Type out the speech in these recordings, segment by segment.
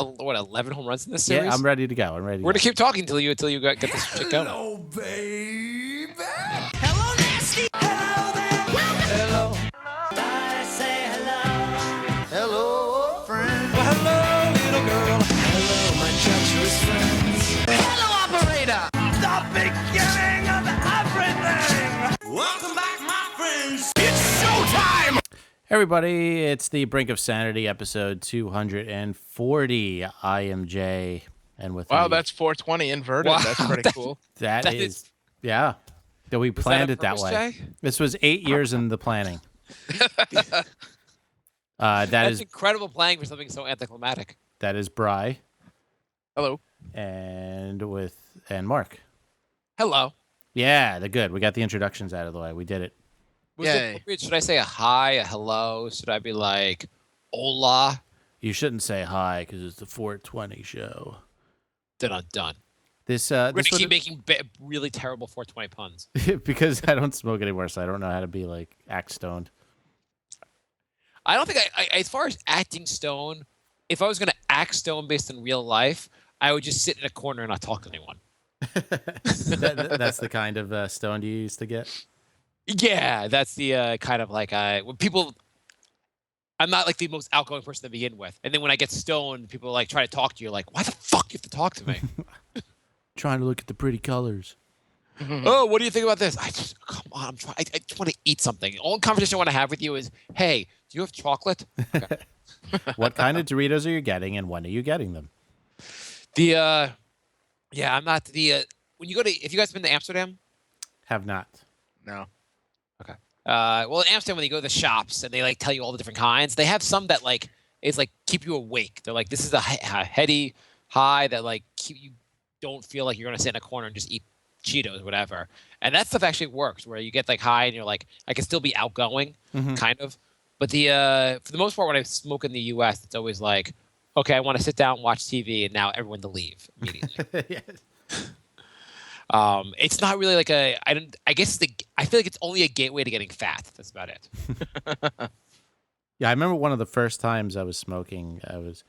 what, 11 home runs in this series? Yeah, I'm ready to go. We're gonna keep talking until you get this shit going. Hello, baby. Hello, nasty. Hello there. Hello. I say hello. Hello, friend. Well, hello, little girl. Hello, my treacherous friends. Hello, operator. The beginning of everything. Welcome back, my friends. It's showtime. Everybody, it's the Brink of Sanity, episode 240. I am Jay, and with Wow, me, that's 420 inverted. Wow, That's pretty cool. that is yeah. That we planned it that way. Jay? This was 8 years in the planning. That's incredible playing for something so anticlimactic. That is Bry, Hello. and Marc. Hello. Yeah, they're good. We got the introductions out of the way. We did it. Yay. Should I say a hi, a hello? Should I be like, hola? You shouldn't say hi because it's the 420 show. Done. This We're going this to keep would making really terrible 420 puns. because I don't smoke anymore, so I don't know how to be like act stoned. I don't think I as far as acting stone, if I was going to act stone based in real life, I would just sit in a corner and not talk to anyone. That's the kind of stoned you used to get. Yeah, that's the kind of like when people. I'm not like the most outgoing person to begin with, and then when I get stoned, people like try to talk to you. Like, why the fuck you have to talk to me? Trying to look at the pretty colors. Oh, what do you think about this? Come on, I'm trying. I just want to eat something. The only conversation I want to have with you is, hey, do you have chocolate? Okay. What kind of Doritos are you getting, and when are you getting them? Yeah, I'm not the. When you go to, if you guys been to Amsterdam. Have not. No. Okay. Well, in Amsterdam, when you go to the shops and they like tell you all the different kinds, they have some that like is like keep you awake. They're like, this is a heady high that like you don't feel like you're gonna sit in a corner and just eat Cheetos or whatever. And that stuff actually works, where you get like high and you're like, I can still be outgoing, kind of. But the for the most part, when I smoke in the U.S., it's always like, okay, I want to sit down and watch TV, and now everyone to leave immediately. Yes. It's not really like I guess I feel like it's only a gateway to getting fat. That's about it. Yeah, I remember one of the first times I was smoking, I was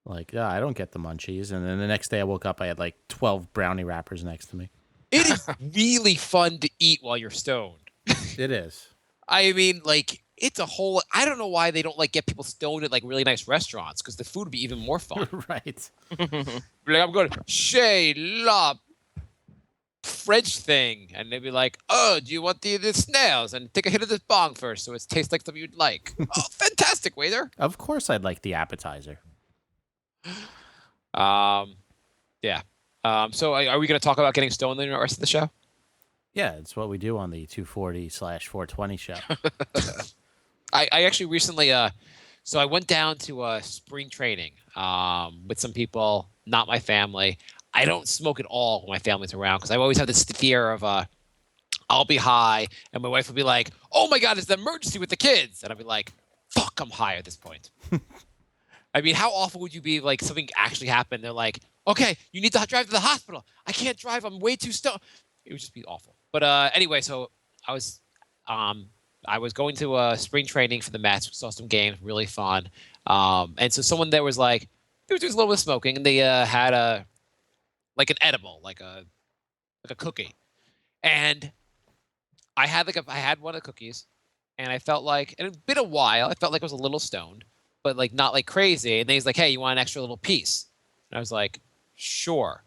like, yeah, I don't get the munchies. And then the next day I woke up, I had like 12 brownie wrappers next to me. It is really fun to eat while you're stoned. It is. I mean, like, it's a whole, I don't know why they don't like get people stoned at like really nice restaurants, because the food would be even more fun. Right. Like, I'm going, Chez La French thing, and they'd be like, oh, do you want the snails, and take a hit of this bong first so it tastes like something you'd like. Oh, fantastic, waiter. Of course I'd like the appetizer. Yeah. So are we going to talk about getting stoned in the rest of the show? Yeah, it's what we do on the 240/420 show. I actually recently so I went down to spring training with some people, not my family. I don't smoke at all when my family's around, because I always have this fear of I'll be high and my wife will be like, oh my God, it's an emergency with the kids. And I'll be like, fuck, I'm high at this point. I mean, how awful would you be like something actually happened? They're like, okay, you need to drive to the hospital. I can't drive. I'm way too stoned. It would just be awful. But anyway, so I was going to spring training for the Mets. Saw some games, really fun. And so someone there was like, there was a little bit of smoking, and they had an edible, like a cookie. And I had one of the cookies, and I felt like, and it had been a while, I felt like I was a little stoned, but like not like crazy. And then he's like, hey, you want an extra little piece? And I was like, sure.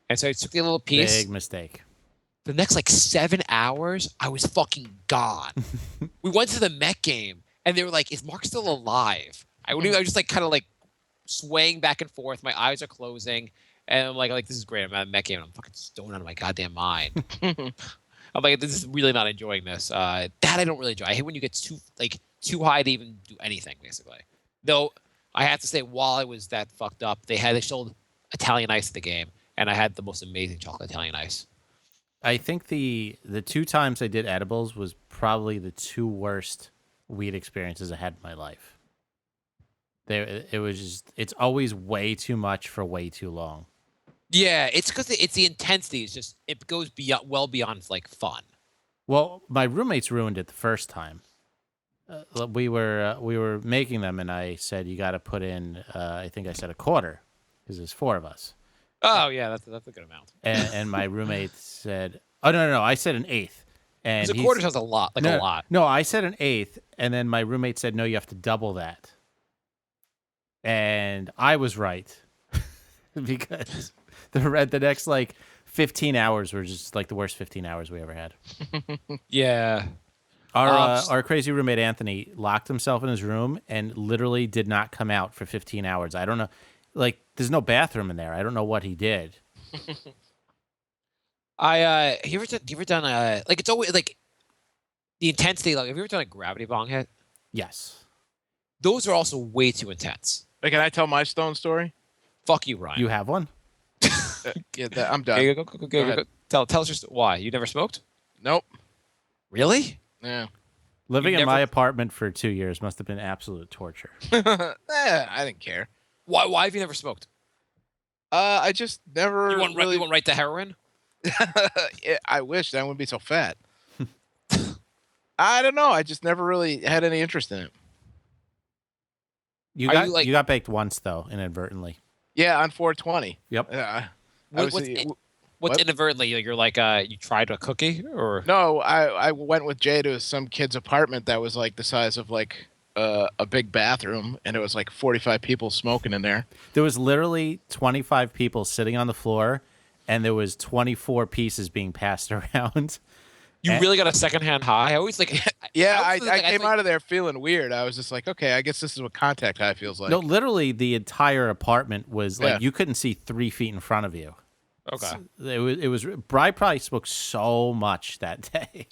And so I took the little piece. Big mistake. The next like 7 hours, I was fucking gone. We went to the Met game, and they were like, is Marc still alive? I was just like kind of like swaying back and forth. My eyes are closing. And I'm like, this is great. I'm at a Met game, and I'm fucking stoned out of my goddamn mind. I'm like, this is really not enjoying this. That I don't really enjoy. I hate when you get too high to even do anything, basically. Though I have to say, while I was that fucked up, they sold Italian ice at the game, and I had the most amazing chocolate Italian ice. I think the 2 times I did edibles was probably the 2 worst weed experiences I had in my life. It's always way too much for way too long. Yeah, it's because it's the intensity. It's just, it goes well beyond like fun. Well, my roommates ruined it the first time. We were making them, and I said, you got to put in, I think I said a quarter. because there's 4 of us. Oh yeah, that's a good amount. And my roommate said, "Oh no, I said an eighth." And Because a quarter sounds a lot, like a lot. No, I said an eighth, and then my roommate said, "No, you have to double that." And I was right because the next like 15 hours were just like the worst 15 hours we ever had. Yeah. Our crazy roommate Anthony locked himself in his room and literally did not come out for 15 hours. I don't know, like there's no bathroom in there. I don't know what he did. You ever done like it's always like the intensity, like have you ever done a gravity bong hit? Yes, Those are also way too intense. Wait, can I tell my stone story? Fuck you, Ryan. you have one. Yeah, I'm done. Okay, go ahead. Tell us just why. You never smoked? Nope. Really? Yeah. Living in never- my apartment for 2 years must have been absolute torture. I didn't care. Why have you never smoked? I just never You went really. right to heroin? I wish I wouldn't be so fat. I don't know. I just never really had any interest in it. You Are got you, like- you got baked once though, inadvertently. Yeah, on 420. Yep. What's What? inadvertently? You're like you tried a cookie or No, I went with Jay to some kid's apartment that was like the size of like a big bathroom, and it was like 45 people smoking in there. There was literally 25 people sitting on the floor, and there was 24 pieces being passed around. you really got a secondhand high? I always like Yeah, I always, like, came like- out of there feling weird. I was just like, okay, I guess this is what contact high feels like. No, literally the entire apartment was like Yeah. you couldn't see 3 feet in front of you. Okay. It was. I probably smoked so much that day.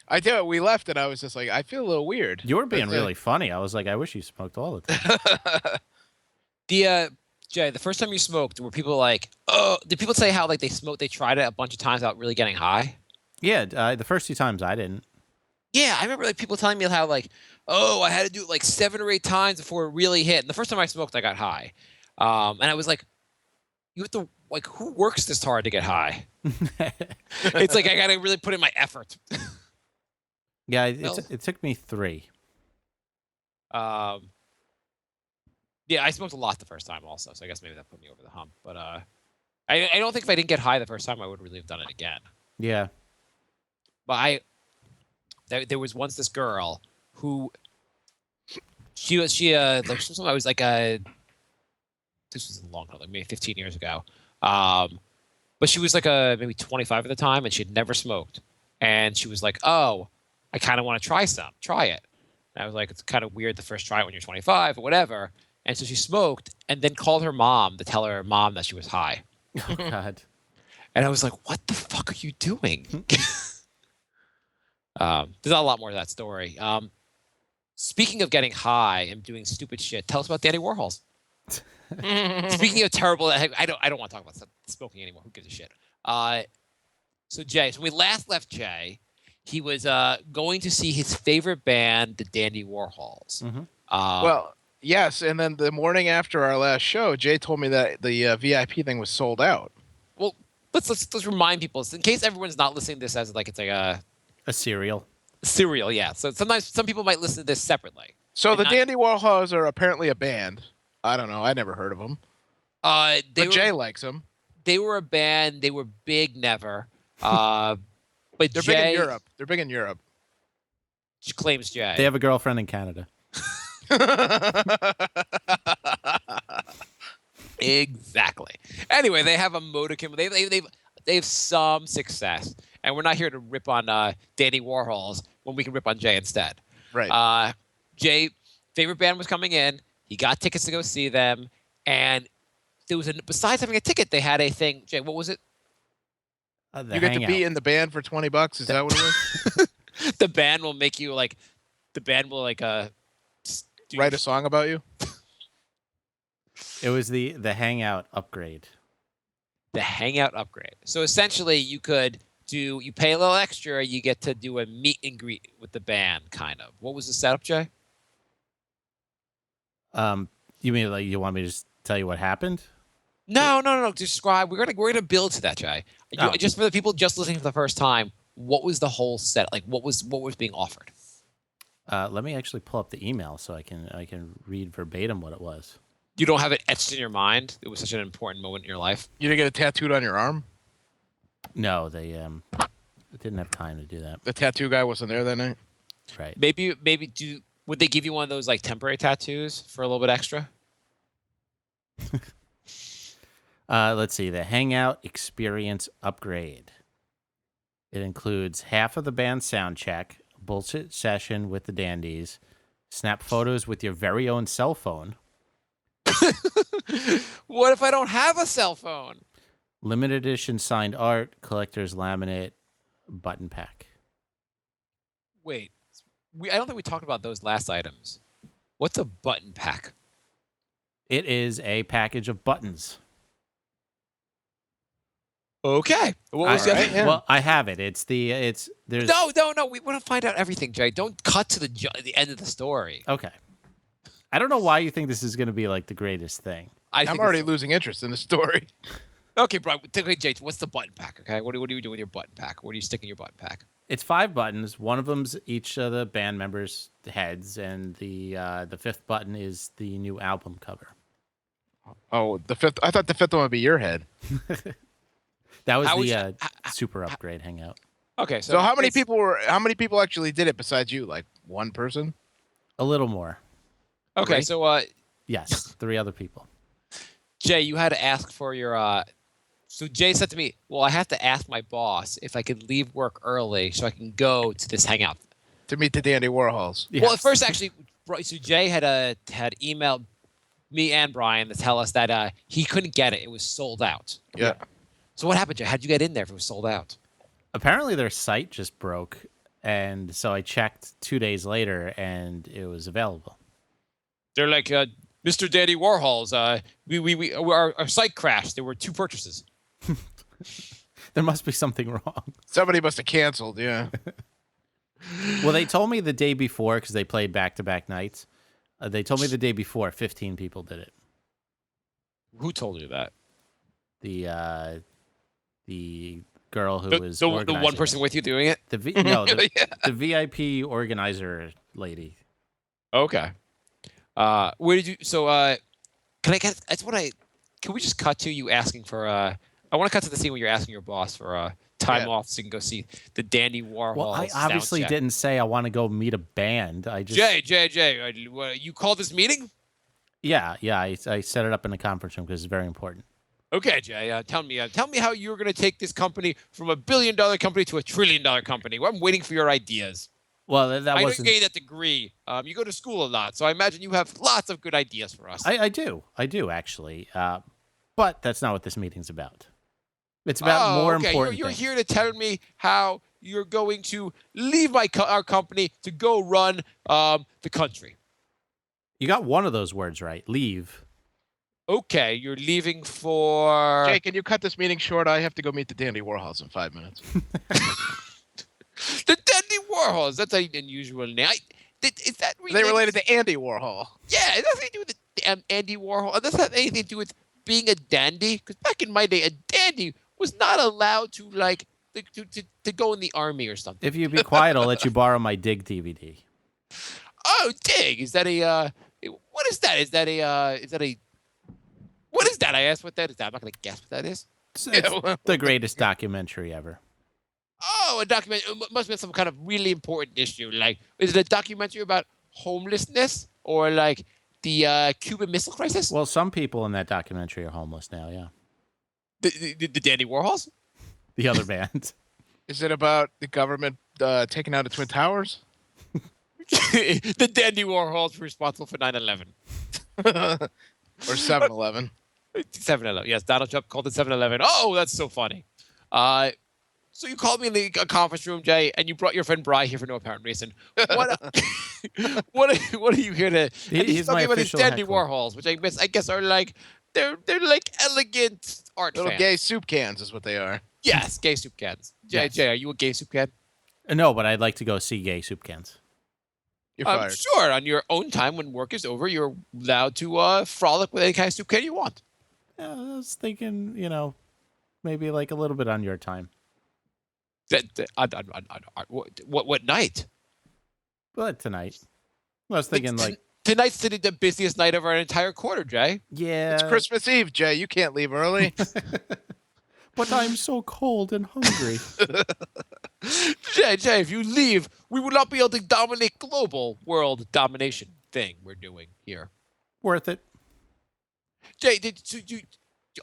I tell you, we left, and I was just like, I feel a little weird. You were being But, really funny. I was like, I wish you smoked all the time. Jay, the first time you smoked, were people like, oh, did people say how like they tried it a bunch of times without really getting high? Yeah, the first 2 times I didn't. Yeah, I remember like people telling me how like, oh, I had to do it like 7 or 8 times before it really hit. And the first time I smoked, I got high, and I was like, you have to like, who works this hard to get high? It's like I got to really put in my effort. Yeah, Well- it took me 3. Yeah, I smoked a lot the first time also, so I guess maybe that put me over the hump. But I don't think if I didn't get high the first time, I would really have done it again. Yeah. But there was once this girl who she like I was like this was a long time, like maybe 15 years ago. But she was like maybe 25 at the time, and she'd never smoked. And she was like, "Oh, I kind of want to try it." And I was like, "It's kind of weird the first try it when you're 25 or whatever." And so she smoked, and then called her mom to tell her mom that she was high. Oh God. And I was like, "What the fuck are you doing?" There's a lot more to that story. Speaking of getting high and doing stupid shit, tell us about Dandy Warhols. Speaking of terrible, I don't want to talk about smoking anymore. Who gives a shit? So Jay, so when we last left Jay, he was going to see his favorite band, the Dandy Warhols. Mhm. Well, yes, and then the morning after our last show, Jay told me that the VIP thing was sold out. well, let's remind people in case everyone's not listening to this as like it's like a A cereal. serial. Yeah. So sometimes some people might listen to this separately. So the And Dandy Warhols are apparently a band. I don't know. I never heard of them. But Jay likes them. They were a band. They were big, never. But They're Jay big in Europe. They're big in Europe. claims Jay. They have a girlfriend in Canada. Exactly. Anyway, they have a modicum. They have some success, and we're not here to rip on Dandy Warhols when we can rip on Jay instead. Right. Jay, favorite band was coming in. He got tickets to go see them, and there was besides having a ticket, they had a thing. Jay, what was it? The You get to hangout. be in the band for $20. Is that what it was? The band will make you like. The band will like Write a song about you? It was the hangout upgrade. the hangout upgrade. So essentially, you pay a little extra, you get to do a meet and greet with the band, kind of. What was the setup, Jay? You mean like you want me to just tell you what happened? No. Describe. We're gonna build to that, Jay. Oh. Just for the people just listening for the first time, what was the whole set? Like, what was being offered? Let me actually pull up the email so I can read verbatim what it was. You don't have it etched in your mind. It was such an important moment in your life. You didn't get it tattooed on your arm? No, they didn't have time to do that. The tattoo guy wasn't there that night? Right. Maybe would they give you one of those like temporary tattoos for a little bit extra? Let's see. The Hangout Experience Upgrade. It includes half of the band sound check, bullshit session with the Dandies, snap photos with your very own cell phone, What if I don't have a cell phone? limited edition signed art, collector's laminate, button pack. Wait, I don't think we talked about those last items. What's a button pack? It is a package of buttons. Okay. What was the other? right, yeah. Well, I have it. There's No. We want to find out everything, Jay. Don't cut to the end of the story. Okay. I don't know why you think this is going to be like the greatest thing. I I'm think already losing interest in the story. okay, bro. Okay, Jay. What's the button pack? Okay, what do you do with your button pack? What do you stick in your button pack? It's 5 buttons. One of them's each of the band members' heads, and the 5th button is the new album cover. Oh, the 5th. I thought the 5th one would be your head. That was How would the you- super upgrade hangout. Okay, So how many it's- How many people actually did it besides you? Like one person? A little more. Okay, Right? so Yes, 3 other people. Jay, you had to ask for your. So Jay said to me, "Well, I have to ask my boss if I could leave work early so I can go to this hangout." To meet the Dandy Warhols. Yes. Well, at first, actually, so Jay had emailed me and Brian to tell us that he couldn't get it; it was sold out. Yeah. So what happened, Jay? How'd you get in there if it was sold out? Apparently their site just broke, and so I checked 2 days later, and it was available. They're like, Mr. Dandy Warhols. Our site crashed. There were 2 purchases. There must be something wrong. Somebody must have canceled. Yeah. Well, they told me the day before, because they played back-to-back nights. They told me the day before 15 people did it. Who told you that? The girl who was The organizing one person it. with you doing it. The VIP organizer lady. Okay. Where did you? So, can I get? That's what I. Can we just cut to you asking for? I want to cut to the scene where you're asking your boss for time Yeah. off so you can go see the Dandy Warhols. Well, I sound obviously check. didn't say I want to go meet a band. I just Jay, you called this meeting? yeah. I set it up in the conference room because it's very important. Okay, Jay. Tell me how you're going to take this company from $1 billion company to $1 trillion company. Well, I'm waiting for your ideas. Well, that I know wasn't. you gained that degree. You go to school a lot, so I imagine you have lots of good ideas for us. I do actually, but that's not what this meeting's about. It's about more okay. important You're things. here to tell me how you're going to leave our company to go run the country. You got one of those words right. Leave. Okay, you're leaving for. Jay, can you cut this meeting short? I have to go meet the Dandy Warhols in 5 minutes. The Dandy Warhols. That's an unusual name. Is that Are they related to Andy Warhol? Yeah, it doesn't have to do with Andy Warhol. It doesn't have anything to do with being a dandy. Because back in my day, a dandy was not allowed to to go in the army or something. If you be quiet, I'll let you borrow my Dig DVD. Oh, dig! Is that a? What is that? Is that a? What is that? I asked what that is. I'm not going to guess what that is. It's the greatest documentary ever. Oh, a document. It must be some kind of really important issue. Like, is it a documentary about homelessness or like the Cuban Missile Crisis? Well, some people in that documentary are homeless now. Yeah, The Dandy Warhols? the other band. Is it about the government taking out the Twin Towers? The Dandy Warhols were responsible for 9/11. Or 7-Eleven? 7-Eleven. Yes, Donald Trump called it 7-Eleven. Oh, that's so funny. So you called me in the conference room, Jay, and you brought your friend Bry here for no apparent reason. What? What are you here to? And He's talking my about these official Dandy heckler. Warhols, which I guess are like they're like elegant art Little fans. gay soup cans is what they are. Yes, gay soup cans. Yes. Jay, are you a gay soup can? No, but I'd like to go see gay soup cans. You're fired. Sure. On your own time, when work is over, you're allowed to frolic with any kind of soup can you want. I was thinking, maybe like a little bit on your time. What night? But tonight, I was thinking like Tonight's the busiest night of our entire quarter, Jay. Yeah. It's Christmas Eve, Jay. You can't leave early. But I'm so cold and hungry. Jay, if you leave, we will not be able to dominate global world domination thing we're doing here. Worth it. Jay,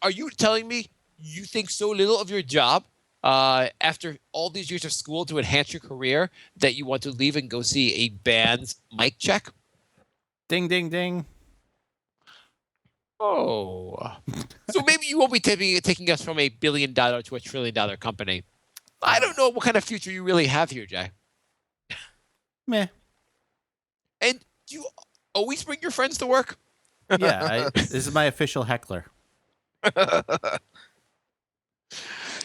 are you telling me you think so little of your job after all these years of school to enhance your career that you want to leave and go see a band's mic check? Ding, ding, ding. Oh. So maybe you won't be taking us from $1 billion to a $1 trillion company. I don't know what kind of future you really have here, Jay. Meh. And do you always bring your friends to work? Yeah, this is my official heckler.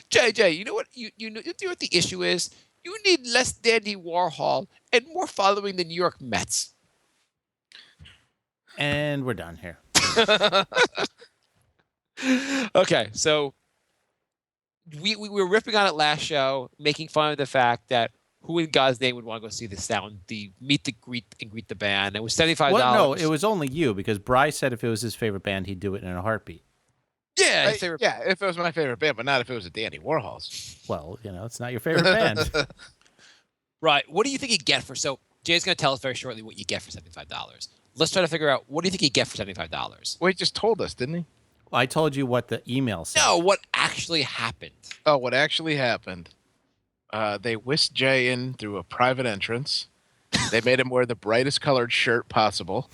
Jay, you know what you know what the issue is? You need less Dandy Warhol and more following the New York Mets. And we're done here. Okay, so we were ripping on it last show, making fun of the fact that who in God's name would want to go see the meet the greet the band? It was $75. Well, no, it was only you because Bryce said if it was his favorite band, he'd do it in a heartbeat. Yeah, his favorite. Yeah, if it was my favorite band, but not if it was a Dandy Warhols. Well, it's not your favorite band. Right. What do you think you get for? So Jay's going to tell us very shortly what you get for $75. Let's try to figure out what do you think you get for $75. Well, he just told us, didn't he? I told you what the email said. No, what actually happened? Oh, what actually happened? They whisked Jay in through a private entrance. They made him wear the brightest colored shirt possible.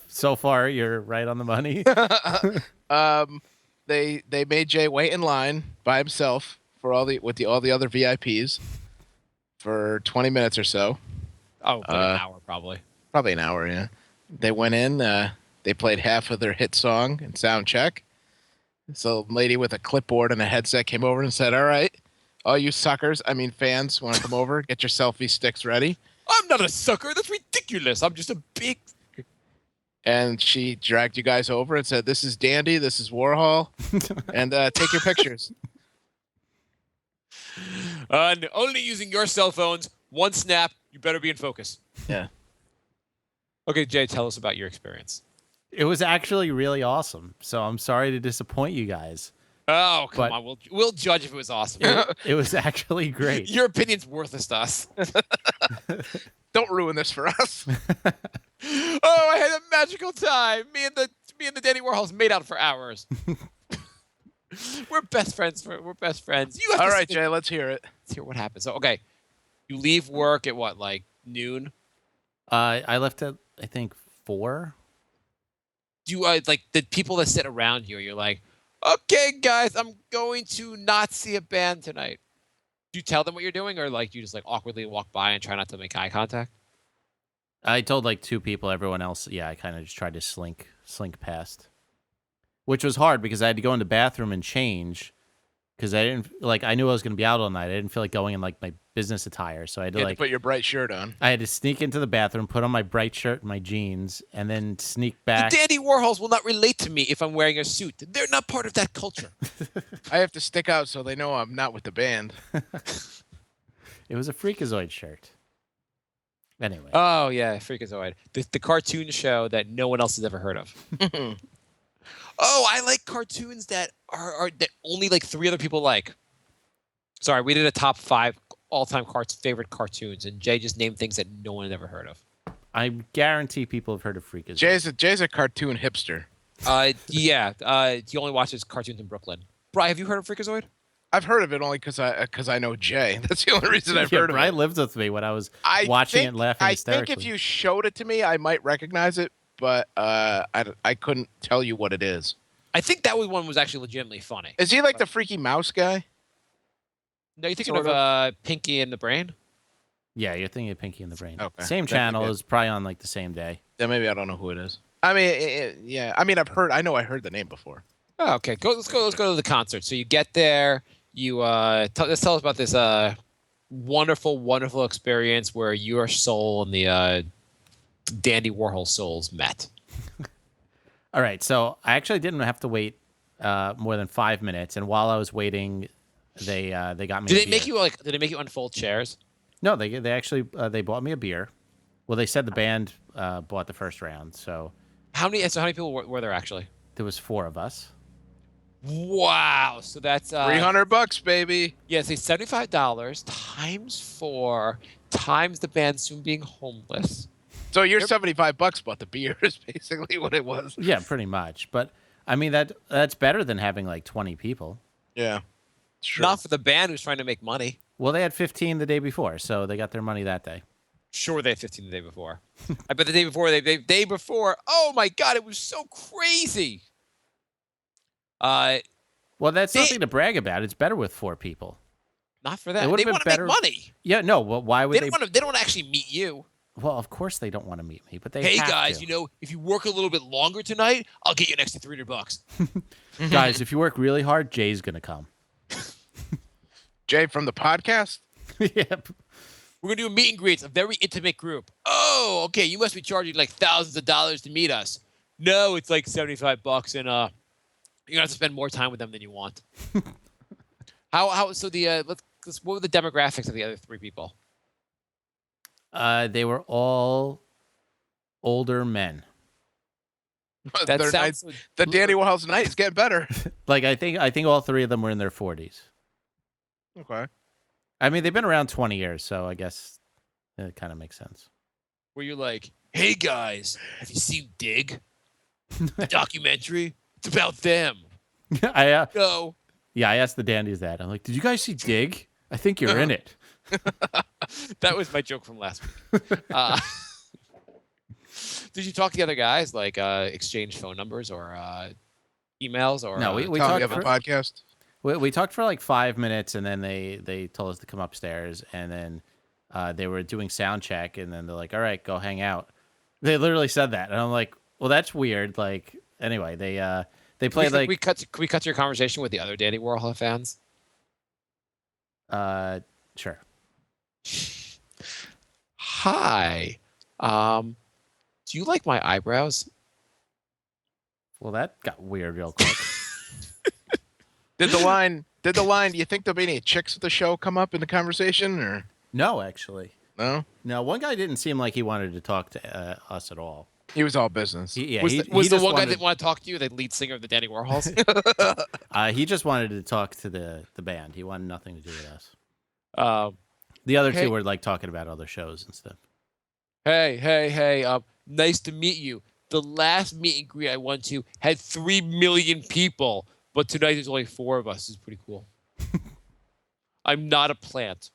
So far, you're right on the money. They made Jay wait in line by himself for all the other VIPs for 20 minutes or so. Oh, about an hour probably. Probably an hour, yeah. They went in. They played half of their hit song and sound check. So a lady with a clipboard and a headset came over and said, "All right, all you suckers, fans, want to come over? Get your selfie sticks ready." I'm not a sucker. That's ridiculous. I'm just a big. And she dragged you guys over and said, "This is Dandy, this is Warhol, and take your pictures." And only using your cell phones. One snap. You better be in focus. Yeah. Okay, Jay, tell us about your experience. It was actually really awesome. So I'm sorry to disappoint you guys. Oh, come But- on. We'll judge if it was awesome. It was actually great. Your opinion's worthless to us. Don't ruin this for us. Oh, I had a magical time. Me and the Dandy Warhols made out for hours. We're best friends. We're best friends. You have All to right, sit- Jay, let's hear it. Let's hear what happened. So, okay, you leave work at what, like noon? I left at, I think, 4. Do you like the people that sit around you? You're like, okay, guys, I'm going to not see a band tonight. Do you tell them what you're doing, or like you just like awkwardly walk by and try not to make eye contact? I told like 2 people. Everyone else, yeah, I kind of just tried to slink past, which was hard because I had to go in the bathroom and change because I didn't I knew I was going to be out all night. I didn't feel like going in like my business attire, so I had to You had to put your bright shirt on. I had to sneak into the bathroom, put on my bright shirt and my jeans, and then sneak The back. Dandy Warhols will not relate to me if I'm wearing a suit. They're not part of that culture. I have to stick out so they know I'm not with the band. It was a Freakazoid shirt. Anyway, Oh yeah, Freakazoid, the cartoon show that no one else has ever heard of. Oh, I like cartoons that are that only like 3 other people like. Sorry, we did a top 5 all-time favorite cartoons, and Jay just named things that no one had ever heard of. I guarantee people have heard of Freakazoid. Jay's a cartoon hipster. Yeah. He only watches cartoons in Brooklyn. Bri, have you heard of Freakazoid? I've heard of it only because I know Jay. That's the only reason I've Yeah, heard of Brian it. lived with me when I was I watching think- it and laughing I hysterically. think if you showed it to me, I might recognize it, but I couldn't tell you what it is. I think that one was actually legitimately funny. Is he like the freaky mouse guy? No, you're thinking Sort of Pinky and the Brain? Yeah, you're thinking of Pinky and the Brain. Okay. Same That'd be channel good. is probably on like the same day. Then maybe I don't know who it is. I mean, yeah. I mean, I know I heard the name before. Oh, okay. Let's go to the concert. So you get there. You let's tell us about this wonderful experience where your soul and the Dandy Warhol souls met. All right, so I actually didn't have to wait more than 5 minutes, and while I was waiting, they got me. Did a it make beer. you Did it make you unfold chairs? No, they actually they bought me a beer, Well, they said the band bought the first round, so How many people were there actually? there was 4 of us. Wow. So that's $300, baby. yeah, say $75 times 4 times the band soon being homeless. So your $75 bought the beer is basically what it was. Yeah, pretty much. But I mean that's better than having like 20 people. Yeah. Sure. Not for the band who's trying to make money. Well, they had 15 the day before, so they got their money that day. Sure, they had 15 the day before. I bet the day before, day before. Oh my God, it was so crazy. Well, that's They- nothing to brag about. It's better with 4 people. Not for It that. would've They been want to make better- money. Yeah, no. Well, why would They don't want to. They don't want to actually meet you. Well, of course they don't want to meet me, but they Hey have guys, to. if you work a little bit longer tonight, I'll get you an extra $300. Guys, if you work really hard, Jay's gonna come. Jay from the podcast? Yep. We're gonna do a meet and greet. It's a very intimate group. Oh, okay. You must be charging like thousands of dollars to meet us. No, it's like $75, and you're gonna have to spend more time with them than you want. How? So what were the demographics of the other 3 people? They were all older men. That Their sounds. night- the Dandy Warhols night is getting better. Like I think all 3 of them were in their 40s. Okay. I mean, they've been around 20 years, so I guess it kind of makes sense. Where you're like, hey guys, have you seen Dig? The documentary? It's about them. I No. I asked the dandies that. I'm like, did you guys see Dig? I think you're in it. That was my joke from last week. Did you talk to the other guys, like exchange phone numbers or emails? Or No, we Tom, you talked have a for, podcast? we talked for like 5 minutes, and then they told us to come upstairs, and then they were doing sound check, and then they're like, all right, go hang out. They literally said that, and I'm like, well, that's weird. Like, anyway, they played like Can we cut to your conversation with the other Dandy Warhol fans? sure. Hi. Do you like my eyebrows? Well, that got weird real quick. Did the line, do you think there'll be any chicks at the show come up in the conversation or No, actually. no? No, one guy didn't seem like he wanted to talk to us at all. He was all business. Was he the one just guy wanted, that wanted to talk to you, the lead singer of the Dandy Warhols? he just wanted to talk to the band. He wanted nothing to do with us. Um, The other Hey. 2 were like talking about other shows and stuff. hey, nice to meet you. The last meet and greet I went to had 3 million people, but tonight there's only 4 of us. It's pretty cool. I'm not a plant.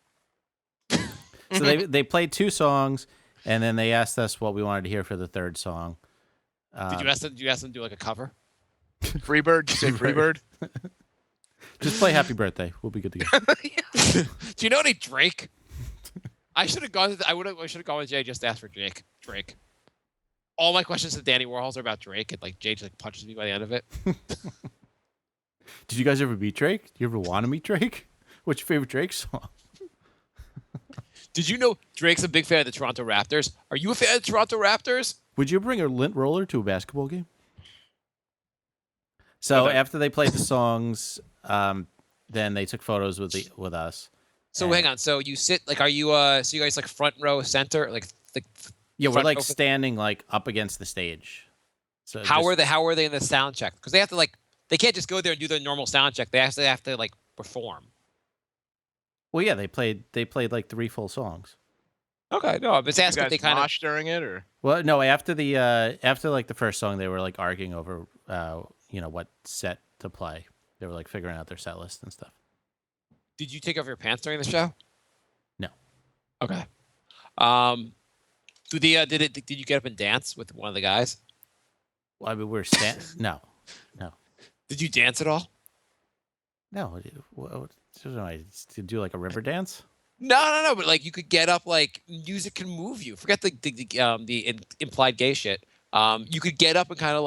So they played 2 songs, and then they asked us what we wanted to hear for the 3rd song. Did you ask them? Did you ask them to do like a cover? Freebird? Did you say Freebird? Just play Happy Birthday. We'll be good to go. Do you know any Drake? I should have gone. I should have gone with Jay just to ask for Drake. Drake. All my questions to Danny Warhols are about Drake, and like Jay just like punches me by the end of it. Did you guys ever meet Drake? Do you ever want to meet Drake? What's your favorite Drake song? Did you know Drake's a big fan of the Toronto Raptors? Are you a fan of the Toronto Raptors? Would you bring a lint roller to a basketball game? So Okay. after they played the songs, then they took photos with us. So hang on. So you sit like, are you so you guys like front row center like Yeah, we're front like row- standing like up against the stage. So how are they in the sound check? Because they have to like they can't just go there and do their normal sound check. They have to like perform. Well, yeah, they played like 3 full songs. Okay, no, I'm just You asking guys if they kind of. mosh during it or Well, no, after like the first song, they were like arguing over what set to play. They were like figuring out their set list and stuff. Did you take off your pants during the show? No. Okay. Did you get up and dance with one of the guys? Well, I mean, no. Did you dance at all? No, to do like a river dance. No. But like you could get up, like music can move you. Forget implied gay shit. You could get up and kind of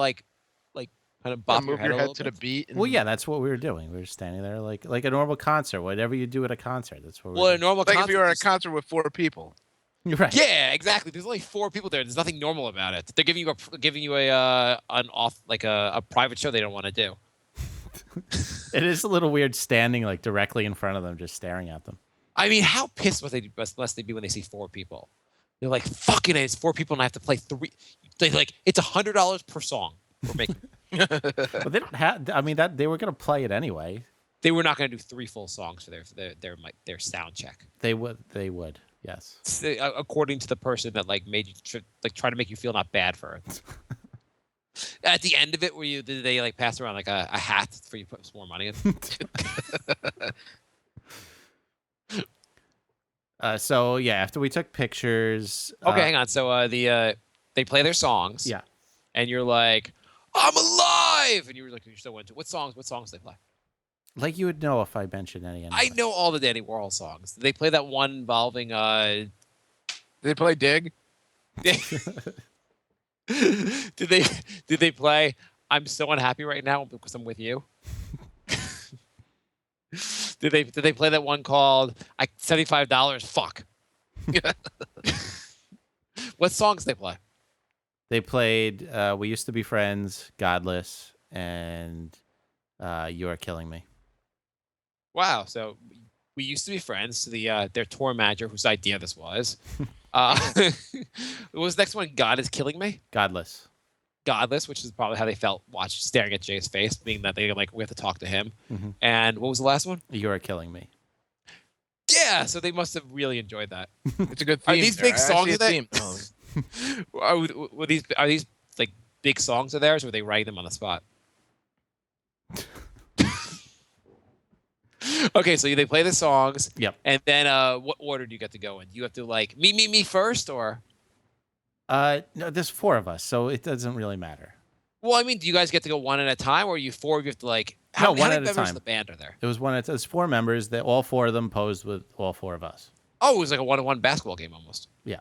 bop move your a head little to the bit. beat? And, Well, yeah, that's what we were doing. We were standing there like a normal concert. Whatever you do at a concert, that's what. Well, we're a normal like if concert you were at a is- concert with 4 people. You're right. Yeah, exactly. There's only 4 people there. There's nothing normal about it. They're giving you a private show they don't want to do. It is a little weird standing like directly in front of them, just staring at them. I mean, how pissed must they be when they see 4 people? They're like, fucking it, it's 4 people and I have to play 3. They like, it's $100 per song we're making. But they didn't have. I mean, that they were gonna play it anyway. They were not going to do 3 full songs for their sound check. They would. They would. Yes. According to the person that like made you try to make you feel not bad for it. At the end of it, did they like pass around like a hat for you to put some more money in? So yeah, after we took pictures. Okay, hang on. So they play their songs. Yeah. And you're like, I'm alive, and you're like, you're so into what songs? What songs they play? Like you would know if I mentioned any. Anyway. I know all the Dandy Warhol songs. They play that one involving. They play Dig. Did they play I'm so unhappy right now because I'm with you? Did they play that one called $75 fuck? What songs they play? They played We Used to Be Friends, Godless, and You Are Killing Me. Wow, so we used to be friends. So their tour manager, whose idea this was, what was the next one? God is Killing Me? Godless. Godless, which is probably how they felt staring at Jay's face, being that they like we have to talk to him. Mhm. And what was the last one? You Are Killing Me. Yeah, so they must have really enjoyed that. It's a good theme. Are these there. big I songs see a of that? theme. Are these like big songs of theirs, or were they writing them on the spot? Okay, so they play the songs. Yep. And then what order do you get to go in? Do you have to like me first, or? No, there's 4 of us, so it doesn't really matter. Well, I mean, do you guys get to go one at a time, or are you 4 of you have to like? How one many at a members time. of the band are there? It was there's 4 members. That all 4 of them posed with all 4 of us. Oh, it was like a 1-on-1 basketball game almost. Yeah.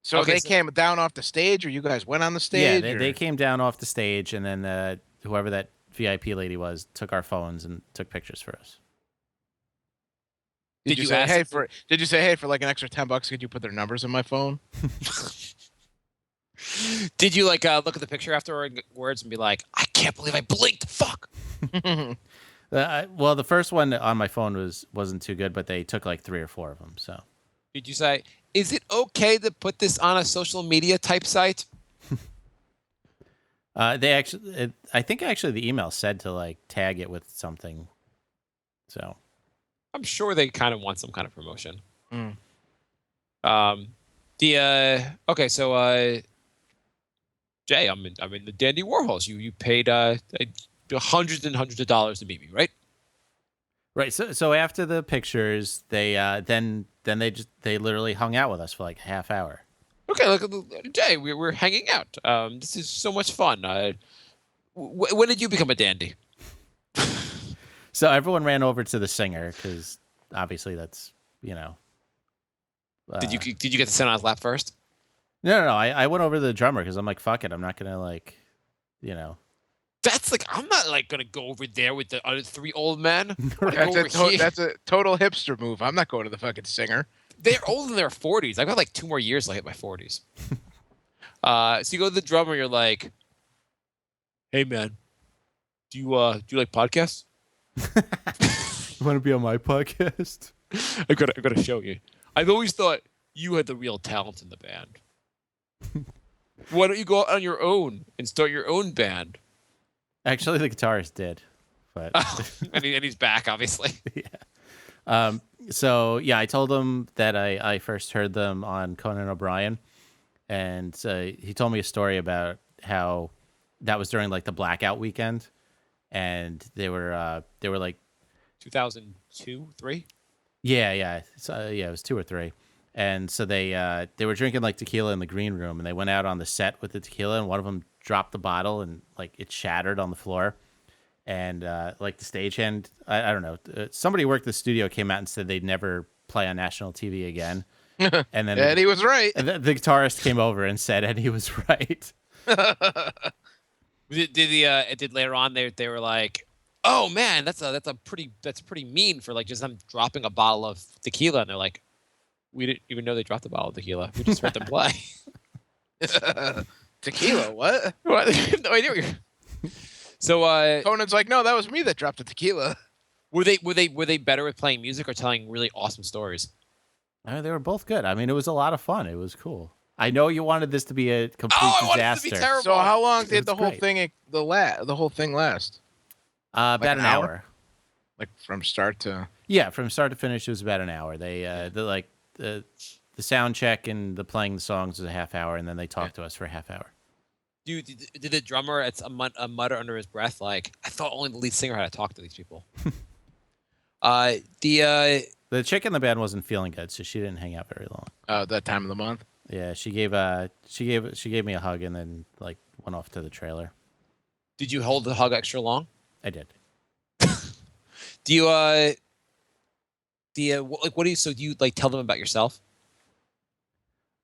So Okay, they so- came down off the stage, or you guys went on the stage? Yeah, or- they came down off the stage, and then whoever that VIP lady was took our phones and took pictures for us. Did Did you you say ask hey them- for? Did you say hey for like an extra $10? Could you put their numbers in my phone? Did you like look at the picture afterwards and be like, I can't believe I blinked? Fuck. Well, the first one on my phone wasn't too good, but they took like 3 or 4 of them. So Did you say, is it okay to put this on a social media type site? they actually, I think actually the email said to like tag it with something. So I'm sure they kind of want some kind of promotion. Mm. Okay, so Jay, I'm in the Dandy Warhols. You paid hundreds and hundreds of dollars to meet me, right? right. So after the pictures, they then they literally hung out with us for like a half hour. Okay, look, Jay, we're hanging out. This is so much fun. When did you become a dandy? So everyone ran over to the singer because obviously that's Did you get to sit on his lap first? No. I went over to the drummer because I'm like, fuck it, I'm not gonna That's like I'm not like gonna go over there with the other 3 old men. I'm gonna go That's over here. that's a total hipster move. I'm not going to the fucking singer. They're old in their 40s. I've got like 2 more years till I hit my 40s. So you go to the drummer. You're like, "Hey man, do you like podcasts? Want to be on my podcast? I gotta show you. I've always thought you had the real talent in the band. Why don't you go out on your own and start your own band?" Actually, the guitarist did, but and he's back, obviously. So yeah, I told him that I first heard them on Conan O'Brien, and he told me a story about how that was during like the blackout weekend, and they were like 2002, 3. yeah, so, yeah, it was 2 or 3, and so they were drinking like tequila in the green room, and they went out on the set with the tequila, and one of them dropped the bottle and like it shattered on the floor. And like the stagehand, I don't know, somebody who worked the studio came out and said they'd never play on national TV again. And then And he was right. and the guitarist came over and said, and he was right. Did later on they were like, "Oh man, that's pretty mean for like just them dropping a bottle of tequila," and they're like, "We didn't even know they dropped a bottle of tequila. We just heard them play." Tequila, what? What? No idea. What you're... So Conan's like, no, that was me that dropped the tequila. were they better with playing music or telling really awesome stories? I mean, they were both good. I mean, it was a lot of fun. It was cool. I know you wanted this to be a complete Oh, I wanted it to disaster. be terrible. So how long did It's the whole great. thing the whole thing last? About an an hour? hour. Like from start to Yeah, from start to finish, it was about an hour. They the sound check and the playing the songs was a half hour, and then they talked to us for a half hour. Dude, did the drummer at a mutter under his breath like, I thought only the lead singer had to talk to these people. The chick in the band wasn't feeling good, so she didn't hang out very long. that time of the month? Yeah, she gave me a hug and then like went off to the trailer. Did you hold the hug extra long? I did. Do you what do you do you like tell them about yourself?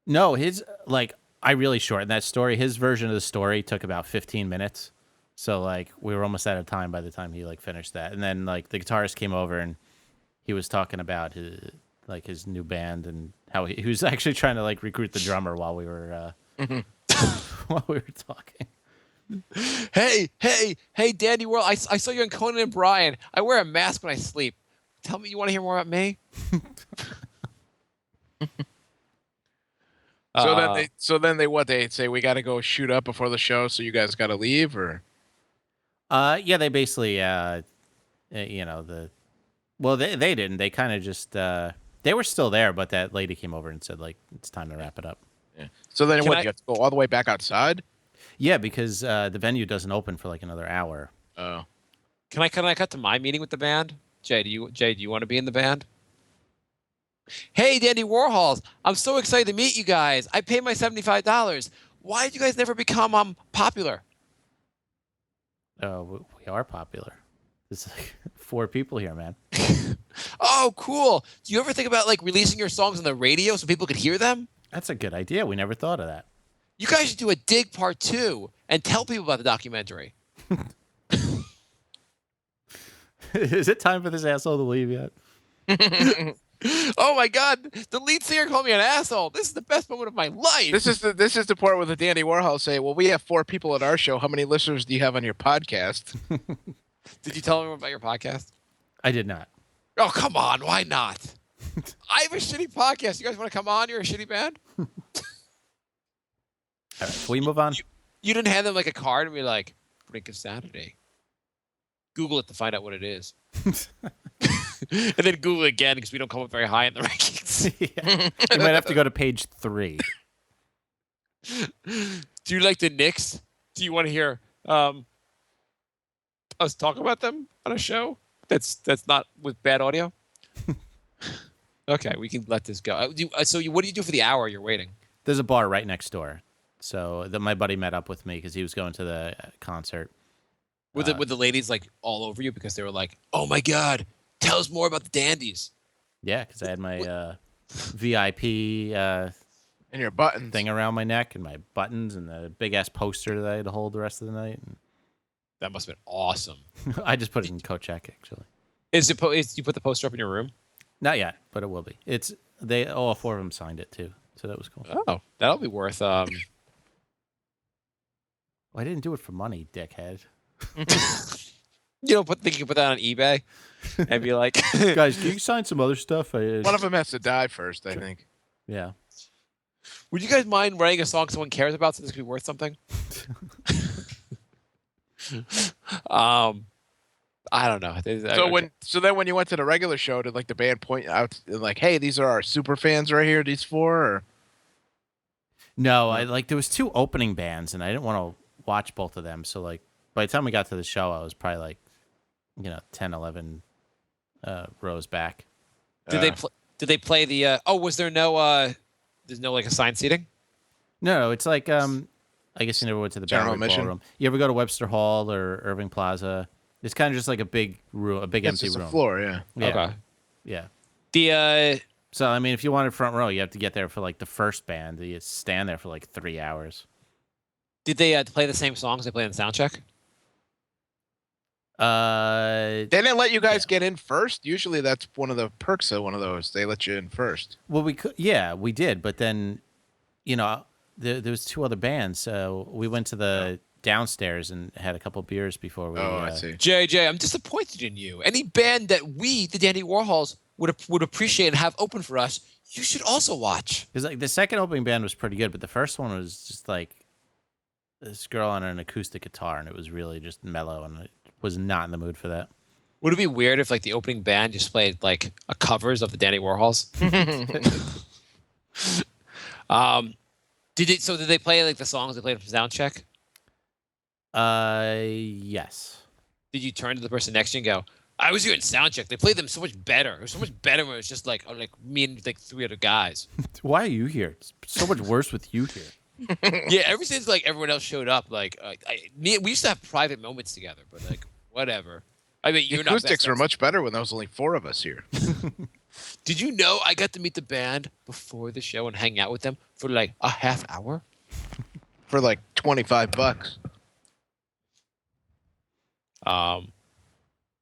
No, his like I really shortened that story. His version of the story took about 15 minutes. So like we were almost out of time by the time he like finished that. And then like the guitarist came over and he was talking about his new band and how he was actually trying to like recruit the drummer while we were while we were talking. Hey, Dandy Warhol, I saw you on Conan and Brian. I wear a mask when I sleep. Tell me you want to hear more about me? So then they what they say we got to go shoot up before the show, so you guys got to leave or Yeah, they basically they didn't. They kind of just they were still there, but that lady came over and said like it's time to wrap it up. yeah. So then Can what I- you have to go all the way back outside? Yeah, because the venue doesn't open for like another hour. Oh. Can I cut to my meeting with the band? Jay, do you want to be in the band? Hey, Dandy Warhols, I'm so excited to meet you guys. I paid my $75. Why did you guys never become popular? We are popular. There's like 4 people here, man. Oh, cool. Do you ever think about like releasing your songs on the radio so people could hear them? That's a good idea. We never thought of that. You guys should do a Dig Part 2 and tell people about the documentary. Is it time for this asshole to leave yet? Oh my God! The lead singer called me an asshole. This is the best moment of my life. This is the part where the Dandy Warhols say, "Well, we have 4 people at our show. How many listeners do you have on your podcast?" Did you tell them about your podcast? I did not. Oh, come on. Why not? I have a shitty podcast. You guys want to come on? You're a shitty band? All right, can we move on? You didn't hand them like a card and be like, Brink of Saturday. Google it to find out what it is. And then Google it again because we don't come up very high in the rankings. Yeah. You might have to go to page 3. Do you like the Knicks? Do you want to hear us talk about them on a show that's not with bad audio? Okay, we can let this go. What do you do for the hour you're waiting? There's a bar right next door. So my buddy met up with me because he was going to the concert. Were the ladies like all over you because they were like, "Oh my God, tell us more about the Dandies"? Yeah, because I had my VIP And your buttons. thing around my neck and my buttons and the big ass poster that I had to hold the rest of the night. That must have been awesome. I just put it in Kochek actually. You put the poster up in your room? Not yet, but it will be. All 4 of them signed it too, so that was cool. Oh, that'll be worth. Well, I didn't do it for money, dickhead. You don't think you can put that on eBay and be like, Guys, can you sign some other stuff? One of them has to die first, I think. Yeah. "Would you guys mind writing a song someone cares about so this could be worth something?" I don't know. So then when you went to the regular show, did like the band point out like, "Hey, these are our super fans right here, these 4?" Or No, there was 2 opening bands, and I didn't want to watch both of them. So like by the time we got to the show, I was probably like, 10, 11 rows back. Did they play the? Was there no? There's no like assigned seating. No, it's like I guess you never went to the General Bowery admission? Ballroom. You ever go to Webster Hall or Irving Plaza? It's kind of just like a big room, a big it's empty just room. a floor, yeah. Yeah. Okay. Yeah. The So I mean, if you wanted front row, you have to get there for like the first band. You stand there for like 3 hours. did they play the same songs they played in Soundcheck? They didn't let you guys get in first. Usually that's one of the perks of one of those. They let you in first. Well, we did, but then, there was 2 other bands. So we went to the downstairs and had a couple beers before we. I see. JJ, I'm disappointed in you. Any band that we, the Dandy Warhols, would appreciate and have open for us, You should also watch. Because like the second opening band was pretty good, but the first one was just like this girl on an acoustic guitar, and it was really just mellow, and I was not in the mood for that. Would it be weird if like the opening band just played like a covers of the Dandy Warhols? Did they play like the songs they played from Soundcheck? Yes. Did you turn to the person next to you and go, I was here in Soundcheck. They played them so much better. It was so much better when it was just like me and like 3 other guys. Why are you here? It's so much worse with you here. Yeah, ever since like everyone else showed up, like we used to have private moments together, but like whatever. I mean, The acoustics are much better when there was only 4 of us here. Did you know I got to meet the band before the show and hang out with them for like a half hour? For like $25.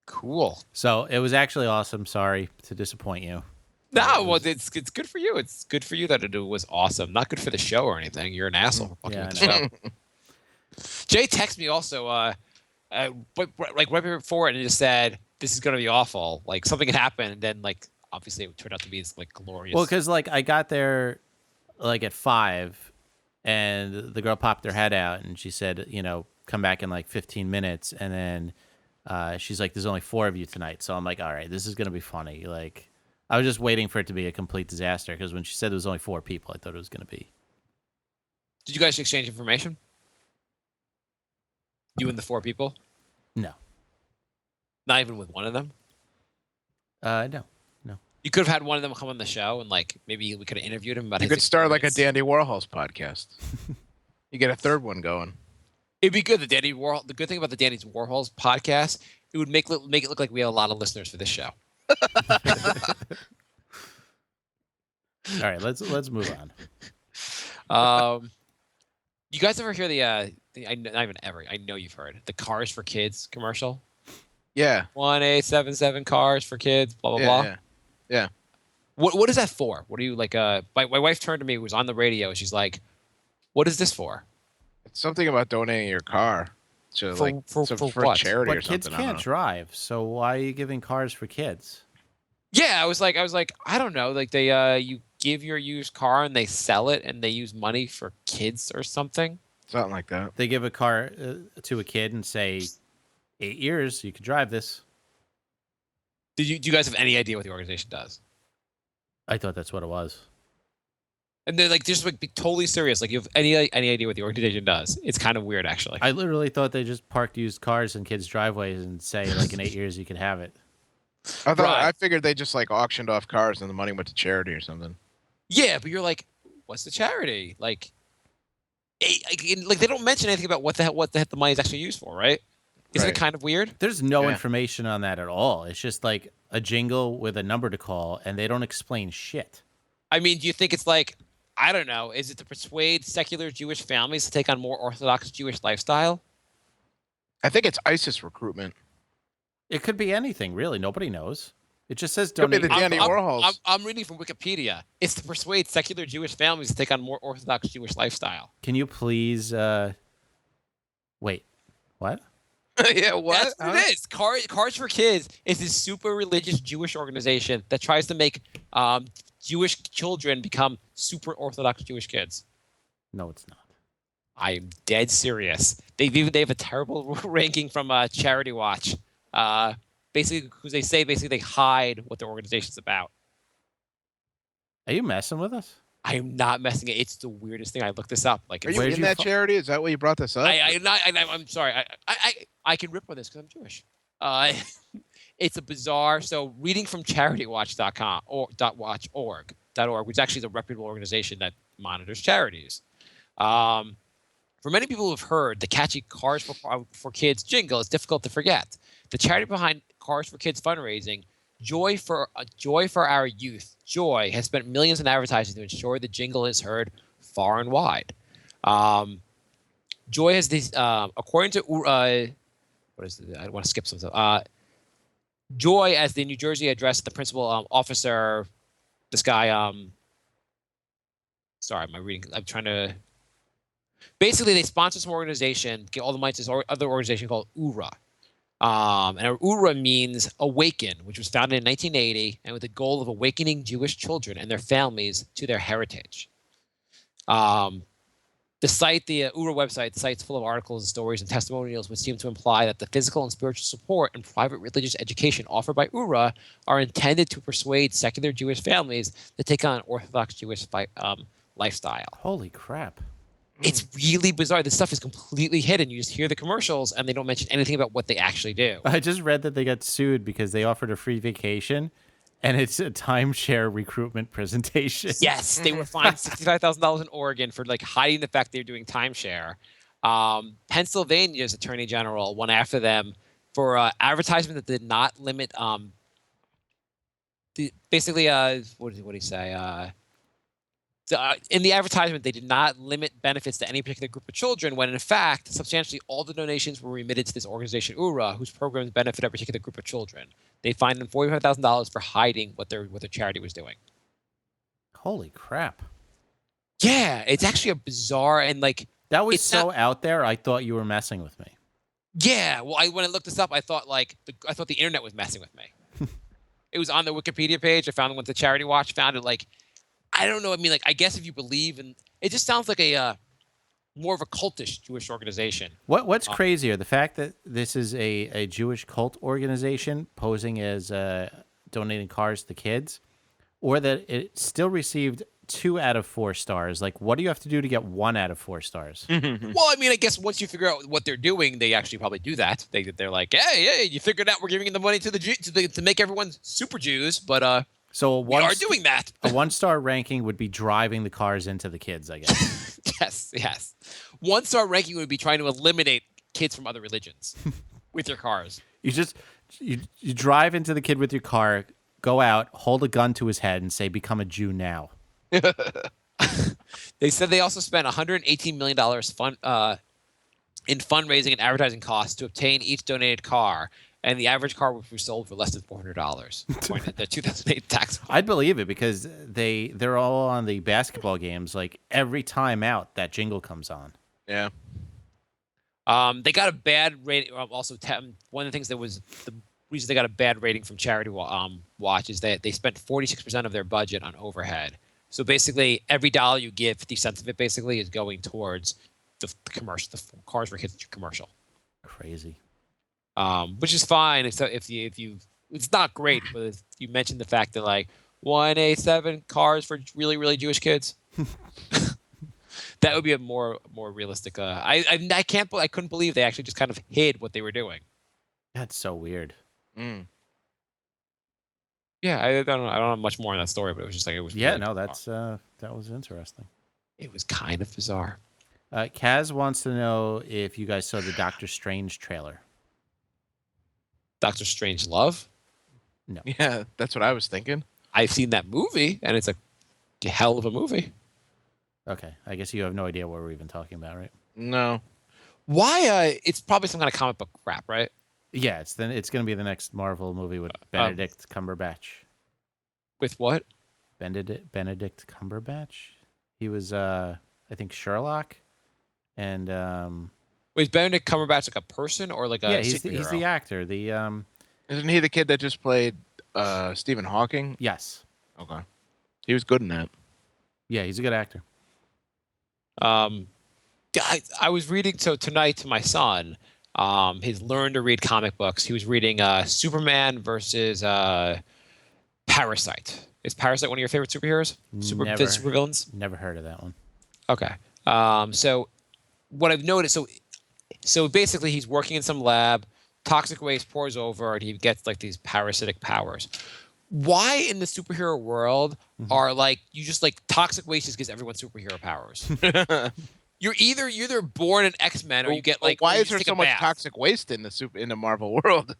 Cool. So it was actually awesome. Sorry to disappoint you. No, well, it's good for you. It's good for you that it was awesome. Not good for the show or anything. You're an asshole for fucking Yeah, with the show. Jay texted me also, but like right before it, and just said this is gonna be awful. Like something had happened, and then like obviously it turned out to be like glorious. Well, because like I got there like at 5, and the girl popped her head out, and she said, come back in like 15 minutes, and then she's like, "There's only 4 of you tonight." So I'm like, "All right, this is gonna be funny." Like I was just waiting for it to be a complete disaster because when she said there was only 4 people, I thought it was gonna be. Did you guys exchange information? You and the 4 people? No. Not even with one of them? No. You could have had one of them come on the show and like maybe we could have interviewed him about You his could start like a experience. Dandy Warhols podcast. You get a 3rd one going. It'd be good. The good thing about the Dandy Warhols podcast, it would make it look like we had a lot of listeners for this show. All right, let's move on. You guys ever hear not even ever, I know you've heard the Cars for Kids commercial? Yeah. 1-877 Cars for Kids, blah, blah, blah. Yeah. What is that for? What are you like? My wife turned to me, was on the radio, and she's like, "What is this for?" It's something about donating your car to For for what? charity or But kids something. I don't can't know. drive, so why are you giving cars for kids? Yeah, I was like, I don't know. Like they, you give your used car and they sell it, and they use money for kids or something. Something like that. They give a car to a kid and say, 8 years, you can drive this. Do you guys have any idea what the organization does? I thought that's what it was. And they're like, just like be totally serious. Like, you have any idea what the organization does? It's kind of weird, actually. I literally thought they just parked used cars in kids' driveways and say, like, in 8 years, you can have it. I figured they just like auctioned off cars and the money went to charity or something. Yeah, but you're like, what's the charity? Like they don't mention anything about what the heck the money is actually used for, right? Isn't it Right. kind of weird? There's no Yeah. information on that at all. It's just like a jingle with a number to call, and they don't explain shit. I mean, do you think it's like, I don't know, is it to persuade secular Jewish families to take on more Orthodox Jewish lifestyle? I think it's ISIS recruitment. It could be anything, really. Nobody knows. It just says Could be donate. the Dandy Warhols. I'm reading from Wikipedia. It's to persuade secular Jewish families to take on more Orthodox Jewish lifestyle. Can you please wait? What? Yeah, what? That's what it is. Cars for Kids is this super religious Jewish organization that tries to make Jewish children become super Orthodox Jewish kids. No, it's not. I'm dead serious. They have a terrible ranking from Charity Watch. Basically, because they say they hide what their organization's about. Are you messing with us? I am not messing it. It's the weirdest thing. I looked this up. Like, Are it's, you Where'd in you that fi- charity? Is that why you brought this up? I'm sorry. I can rip on this because I'm Jewish. It's a bizarre. So reading from CharityWatch.com or .watch.org, which is actually the reputable organization that monitors charities. For many people who have heard the catchy Cars for Kids jingle, it's difficult to forget. The charity behind Cars for Kids fundraising, Joy for Our Youth, Joy, has spent millions in advertising to ensure the jingle is heard far and wide. Joy has these, according to what is it? I want to skip some stuff. Joy, as the New Jersey addressed the principal officer, this guy. Sorry, am I reading? I'm trying to. Basically, they sponsor some organization, get all the money to this other organization called URA. And Ura means awaken, which was founded in 1980, and with the goal of awakening Jewish children and their families to their heritage. The site, the Ura website, the site's full of articles and stories and testimonials which seem to imply that the physical and spiritual support and private religious education offered by Ura are intended to persuade secular Jewish families to take on an Orthodox Jewish lifestyle. Holy crap. It's really bizarre. This stuff is completely hidden. You just hear the commercials and they don't mention anything about what they actually do. I just read that they got sued because they offered a free vacation, and it's a timeshare recruitment presentation. Yes, they were fined $65,000 in Oregon for like hiding the fact they were doing timeshare. Pennsylvania's attorney general went after them for advertisement that did not limit. Basically, what did he say? In the advertisement, they did not limit benefits to any particular group of children, when in fact, substantially all the donations were remitted to this organization, URA, whose programs benefit a particular group of children. They fined them $45,000 for hiding what their charity was doing. Holy crap. Yeah, it's actually a bizarre and like That was it's so not- out there, I thought you were messing with me. Yeah, well, when I looked this up, I thought the internet was messing with me. It was on the Wikipedia page. I found it when the Charity Watch found it. Like, I don't know. I mean, like, I guess if you believe in, it just sounds like a more of a cultish Jewish organization. What's crazier, the fact that this is a Jewish cult organization posing as donating cars to kids, or that it still received 2 out of 4 stars? Like, what do you have to do to get 1 out of 4 stars? Well, I mean, I guess once you figure out what they're doing, they actually probably do that. They're like, hey, you figured out we're giving the money to to make everyone super Jews, but So we are doing that. A 1-star ranking would be driving the cars into the kids, I guess. Yes. 1-star ranking would be trying to eliminate kids from other religions with your cars. You drive into the kid with your car, go out, hold a gun to his head, and say, "Become a Jew now." They said they also spent $118 million in fundraising and advertising costs to obtain each donated car, and the average car was sold for less than $400, according to the 2008 tax. I'd believe it because they're all on the basketball games. Like, every time out, that jingle comes on. Yeah. They got a bad rating. Also, one of the things that was the reason they got a bad rating from Charity Watch is that they spent 46% of their budget on overhead. So basically, every dollar you give, 50 cents of it basically is going towards the commercial, the Cars for Kids commercial. Crazy. Which is fine if you it's not great, but if you mentioned the fact that like 187 cars for really really Jewish kids, that would be a more realistic. I couldn't believe they actually just kind of hid what they were doing. That's so weird. Yeah, I don't have much more on that story, but it was just like it was. Yeah, really no, bizarre. that was interesting. It was kind of bizarre. Kaz wants to know if you guys saw the Doctor Strange trailer. Doctor Strange Love. Yeah, that's what I was thinking. I've seen that movie, and it's a hell of a movie. Okay, I guess you have no idea what we're even talking about, right? No. Why? It's probably some kind of comic book crap, right? Yeah, it's going to be the next Marvel movie with Benedict Cumberbatch. With what? Benedict Cumberbatch. He was, I think, Sherlock, and Wait, is Benedict Cumberbatch like a person or like a he's superhero? the actor. Isn't he the kid that just played Stephen Hawking? Yes, Okay. He was good in that. yeah, he's a good actor. I was reading tonight to my son. He's learned to read comic books. He was reading Superman versus Parasite. Is Parasite one of your favorite superheroes? Super villains? Never heard of that one. Okay. So what I've noticed, so basically he's working in some lab, toxic waste pours over, and he gets like these parasitic powers. Why in the superhero world are like you just like toxic waste just gives everyone superhero powers? You're either born an X-Men or you get like why you is there just so take a much bath. toxic waste in the Marvel world?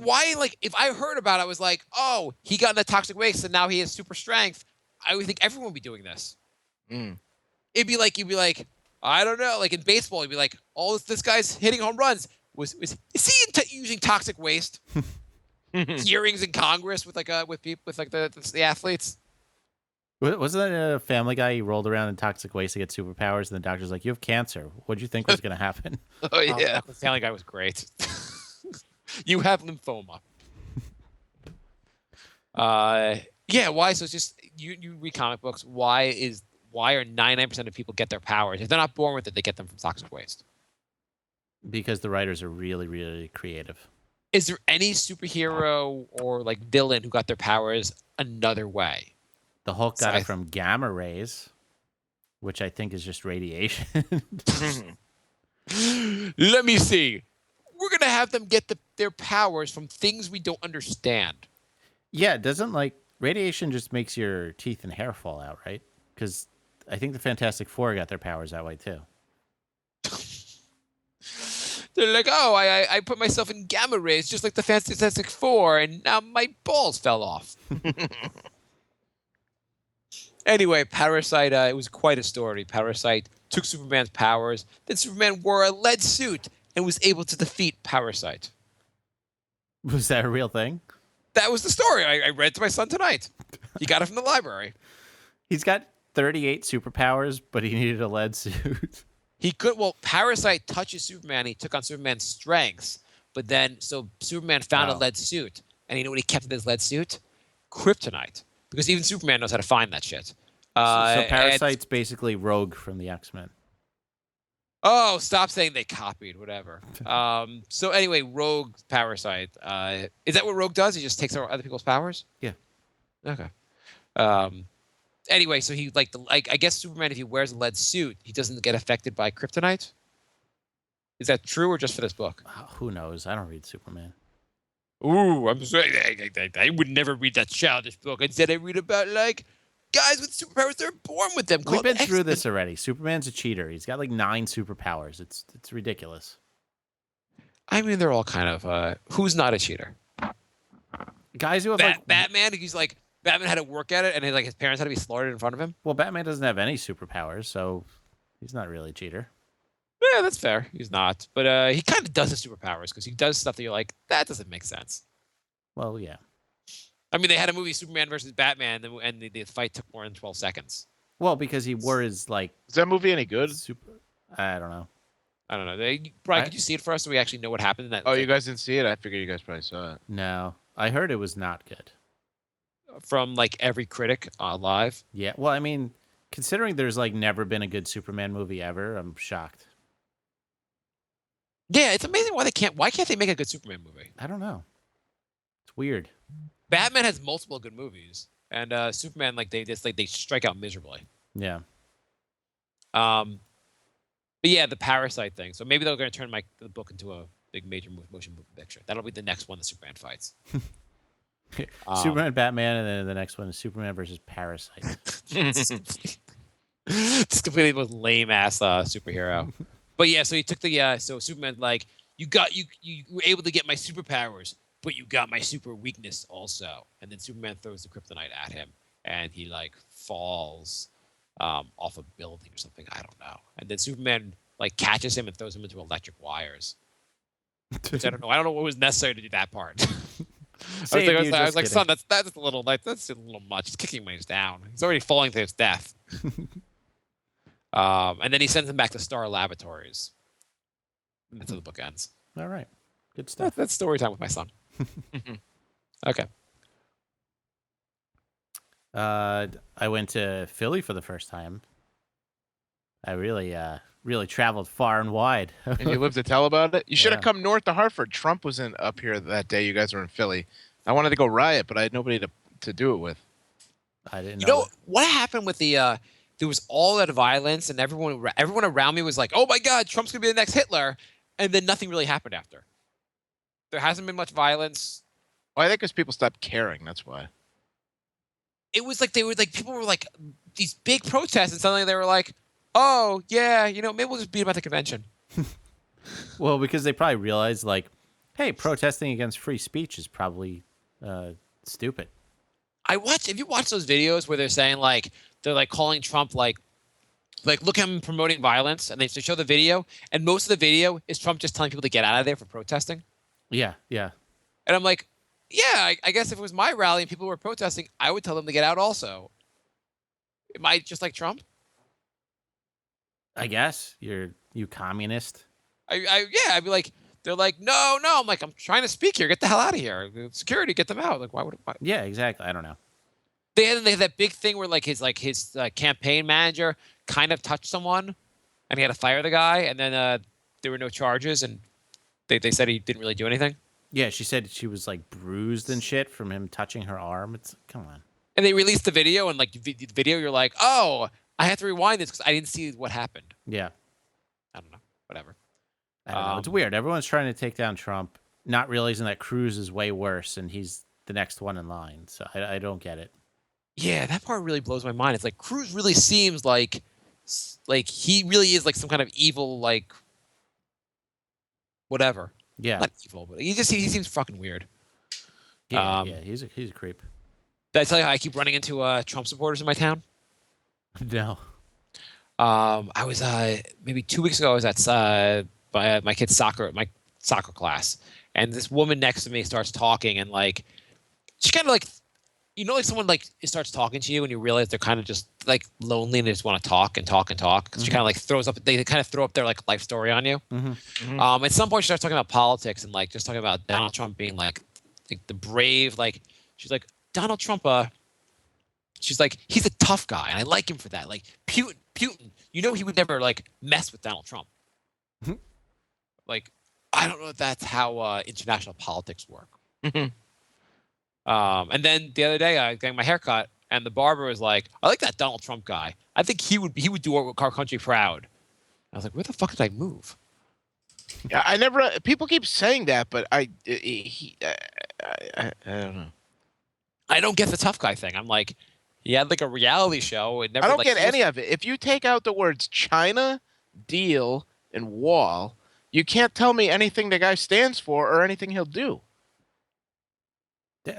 Why, like, if I heard about it, I was like, oh, he got in the toxic waste and now he has super strength. I would think everyone would be doing this. You'd be like, I don't know, like in baseball, you'd be like, oh, this guy's hitting home runs. Is he using toxic waste? Hearings in Congress with like with people with like the athletes. Wasn't that a Family Guy? He rolled around in toxic waste to get superpowers, and the doctor's like, "You have cancer. What'd you think was going to happen?" Oh yeah. The Family Guy was great. You have lymphoma. Yeah. Why? So it's just you read comic books. Why are 99% of people get their powers? If they're not born with it, they get them from toxic waste. Because the writers are really, really creative. Is there any superhero or like villain who got their powers another way? The Hulk got So it from gamma rays, which I think is just radiation. Let me see. We're gonna have them get their powers from things we don't understand. Yeah, doesn't like radiation just makes your teeth and hair fall out, right? Because I think the Fantastic Four got their powers that way too. They're like, oh, I put myself in gamma rays just like the Fantastic Four, and now my balls fell off. Anyway, Parasite, it was quite a story. Parasite took Superman's powers. Then Superman wore a lead suit and was able to defeat Parasite. Was that a real thing? That was the story. I read to my son tonight. He got it from the library. He's got 38 superpowers, but he needed a lead suit. He could, well, Parasite touches Superman. He took on Superman's strengths. But then, so Superman found a lead suit. And you know what he kept in his lead suit? Kryptonite. Because even Superman knows how to find that shit. So Parasite's basically Rogue from the X-Men. Oh, stop saying they copied, whatever. So anyway, Rogue Parasite. Is that what Rogue does? He just takes over other people's powers? Yeah. Okay. Anyway, so he I guess Superman, if he wears a lead suit, he doesn't get affected by kryptonite. Is that true or just for this book? Who knows? I don't read Superman. Ooh, I'm sorry. I would never read that childish book. Instead, I read about like guys with superpowers. They're born with them. We've been through this already. Superman's a cheater. He's got like 9 superpowers. It's ridiculous. I mean, they're all kind of. Who's not a cheater? Guys who have Batman. He's like Batman had to work at it, and his parents had to be slaughtered in front of him. Well, Batman doesn't have any superpowers, so he's not really a cheater. Yeah, that's fair. He's not, but he kind of does his superpowers because he does stuff that you're like, that doesn't make sense. Well, yeah. I mean, they had a movie Superman versus Batman, and the fight took more than 12 seconds. Well, because he wore his like. Is that movie any good? I don't know. I don't know. Brian, could you see it for us so we actually know what happened in that? Oh, you guys didn't see it? I figured you guys probably saw it. No, I heard it was not good. From like every critic live. Yeah. Well, I mean, considering there's like never been a good Superman movie ever, I'm shocked. Yeah, it's amazing why can't they make a good Superman movie? I don't know. It's weird. Batman has multiple good movies, and Superman they strike out miserably. Yeah. But yeah, the Parasite thing. So maybe they're going to turn the book into a big major motion picture. That'll be the next one that Superman fights. Superman, Batman, and then the next one is Superman versus Parasite. It's completely the most lame ass superhero. But yeah, so he took so Superman's like, you were able to get my superpowers, but you got my super weakness also. And then Superman throws the kryptonite at him, and he like falls off a building or something. I don't know. And then Superman like catches him and throws him into electric wires. Which I don't know. I don't know what was necessary to do that part. I was like, son, that's a little much. He's kicking him down. He's already falling to his death. And then he sends him back to Star Laboratories. And that's how the book ends. All right. Good stuff. That's story time with my son. Okay. I went to Philly for the first time. I really traveled far and wide. And you lived to tell about it? You should have Yeah. come north to Hartford. Trump was up here that day. You guys were in Philly. I wanted to go riot, but I had nobody to do it with. I didn't You know. know what happened with the there was all that violence and everyone around me was like, oh my God, Trump's gonna be the next Hitler, and then nothing really happened after. There hasn't been much violence. Well, I think because people stopped caring. That's why. It was like people were like these big protests, and suddenly they were like, oh yeah, maybe we'll just beat him at the convention. Well, because they probably realized, like, hey, protesting against free speech is probably stupid. If you watch those videos where they're saying they're like calling Trump like look at him promoting violence, and they show the video, and most of the video is Trump just telling people to get out of there for protesting. Yeah, yeah. And I'm like, yeah, I guess if it was my rally and people were protesting, I would tell them to get out also. Am I just like Trump? I guess you communist. Yeah, I'd be like, they're like, no. I'm like, I'm trying to speak here. Get the hell out of here. Security, get them out. Like, why? Yeah, exactly. I don't know. They had that big thing where his campaign manager kind of touched someone, and he had to fire the guy, and then there were no charges, and they said he didn't really do anything. Yeah, she said she was like bruised and shit from him touching her arm. It's come on. And they released the video, and like the video, you're like, oh, I have to rewind this because I didn't see what happened. Yeah, I don't know, whatever. I don't know. It's weird. Everyone's trying to take down Trump, not realizing that Cruz is way worse, and he's the next one in line. So I don't get it. Yeah, that part really blows my mind. It's like Cruz really seems like he really is like some kind of evil, like whatever. Yeah, Not evil, but he seems fucking weird. yeah, he's a creep. Did I tell you how I keep running into Trump supporters in my town? No. I was maybe 2 weeks ago. I was at my kid's soccer class, and this woman next to me starts talking, and like she kind of like, like someone like starts talking to you, and you realize they're kind of just like lonely and they just want to talk and talk and talk. Because she kind of like they kind of throw up their like life story on you. At some point, she starts talking about politics and like just talking about Donald Trump being like the brave, like she's like Donald Trump. She's like, he's a tough guy, and I like him for that. Like Putin, he would never like mess with Donald Trump. Like, I don't know if that's how international politics work. And then the other day, I got my hair cut, and the barber was like, I like that Donald Trump guy. I think he would do our country proud. I was like, where the fuck did I move? Yeah, I never. People keep saying that, but I don't know. I don't get the tough guy thing. I'm like, he had like a reality show. It never, I don't like, get any of it. If you take out the words China, deal, and wall, you can't tell me anything the guy stands for or anything he'll do.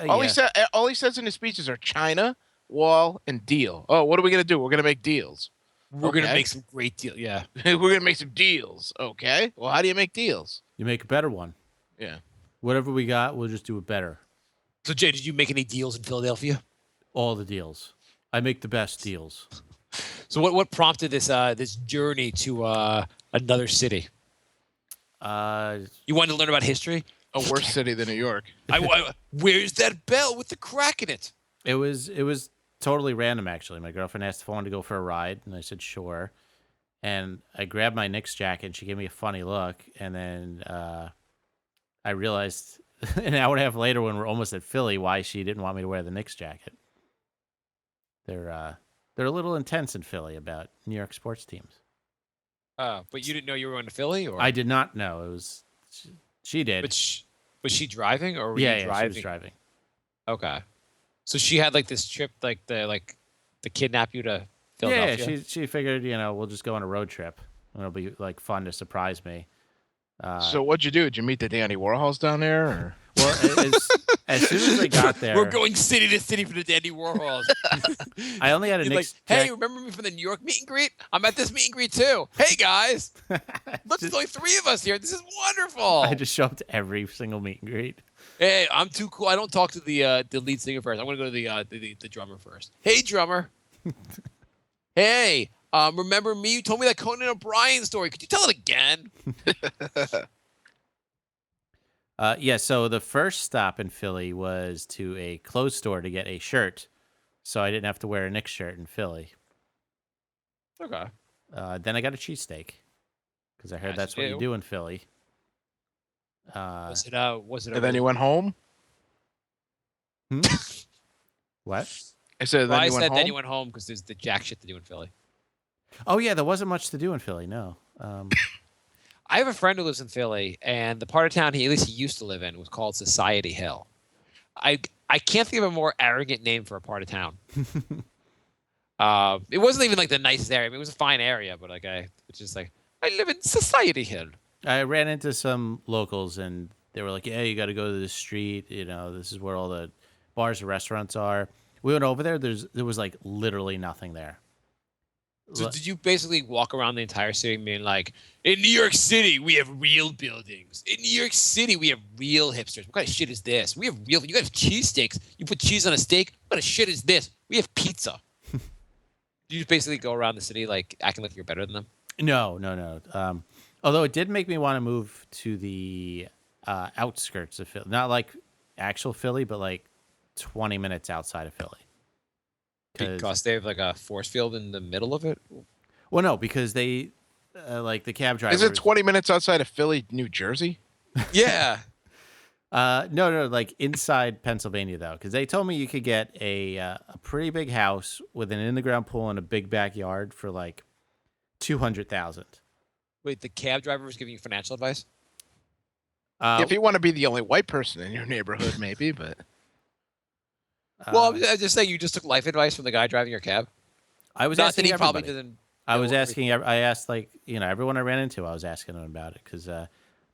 All he says in his speeches are China, wall, and deal. Oh, what are we gonna do? We're gonna make deals. We're gonna make some great deal. Yeah, we're gonna make some deals. Okay. Well, how do you make deals? You make a better one. Yeah. Whatever we got, we'll just do it better. So Jay, did you make any deals in Philadelphia? All the deals. I make the best deals. So what prompted this journey to another city? You wanted to learn about history? A worse city than New York. Where's that bell with the crack in it? It was totally random, actually. My girlfriend asked if I wanted to go for a ride, and I said sure. And I grabbed my Knicks jacket, and she gave me a funny look. And then I realized an hour and a half later, when we're almost at Philly, why she didn't want me to wear the Knicks jacket. They're a little intense in Philly about New York sports teams. But you didn't know you were going to Philly, or I did not know. It was she did. But was she driving, or were you yeah, driving? she was driving. Okay, so she had like this trip, like to kidnap you to Philadelphia. Yeah, she figured we'll just go on a road trip. It'll be like fun to surprise me. So what'd you do? Did you meet the Dandy Warhols down there? Or? Well, as soon as I got there, we're going city to city for the Dandy Warhols. I only had a Knicks. Hey, remember me from the New York meet and greet? I'm at this meet and greet too. Hey guys, look, there's only 3 of us here. This is wonderful. I just show up to every single meet and greet. Hey, I'm too cool. I don't talk to the lead singer first. I'm gonna go to the drummer first. Hey, drummer. Hey, remember me? You told me that Conan O'Brien story. Could you tell it again? Yeah, so the first stop in Philly was to a clothes store to get a shirt, so I didn't have to wear a Knicks shirt in Philly. Okay. Then I got a cheesesteak, because I heard that's what you do in Philly. Was it? And then you went home? What? I said, Well, then you went home? then you went home because there's the jack shit to do in Philly. Oh, yeah, there wasn't much to do in Philly, no. I have a friend who lives in Philly, and the part of town he used to live in was called Society Hill. I can't think of a more arrogant name for a part of town. It wasn't even like the nicest area. I mean, it was a fine area, but it's just like, I live in Society Hill. I ran into some locals, and they were like, yeah, you got to go to this street. This is where all the bars and restaurants are. We went over there. There was like literally nothing there. So did you basically walk around the entire city being like, in New York City, we have real buildings. In New York City, we have real hipsters. What kind of shit is this? You have cheesesteaks. You put cheese on a steak. What kind of shit is this? We have pizza. Do you basically go around the city like acting like you're better than them? No. Although it did make me want to move to the outskirts of Philly, not like actual Philly, but like 20 minutes outside of Philly. Because they have like a force field in the middle of it. Well, no, because they like the cab drivers. Is it 20 minutes outside of Philly, New Jersey? Yeah. No, like inside Pennsylvania though, because they told me you could get a pretty big house with an in-the-ground pool and a big backyard for like 200,000. Wait, the cab driver was giving you financial advice? If you want to be the only white person in your neighborhood, maybe, but Well, I'm just saying you just took life advice from the guy driving your cab. I was Not that asking he probably everybody. didn't. I was know asking. I asked like everyone I ran into. I was asking them about it because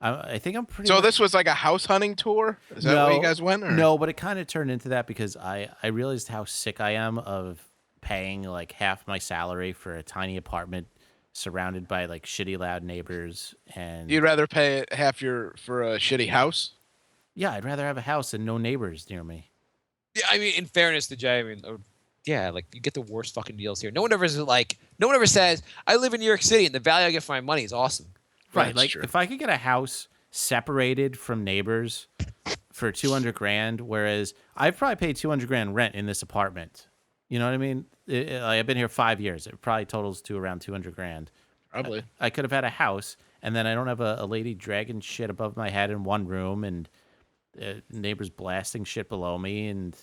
I think I'm pretty. so much- this was like a house hunting tour? Is that where you guys went? Or? No, but it kind of turned into that because I realized how sick I am of paying like half my salary for a tiny apartment surrounded by like shitty loud neighbors and You'd rather pay half for a shitty house? yeah, I'd rather have a house and no neighbors near me. Yeah, I mean, in fairness to Jay, I mean, yeah, like you get the worst fucking deals here. No one ever says, I live in New York City and the value I get for my money is awesome. Right, That's like true. if I could get a house separated from neighbors for 200 grand, whereas I've probably paid 200 grand rent in this apartment. You know what I mean? I've been here 5 years. It probably totals to around 200 grand. Probably. I could have had a house, and then I don't have a lady dragging shit above my head in one room, and neighbors blasting shit below me, and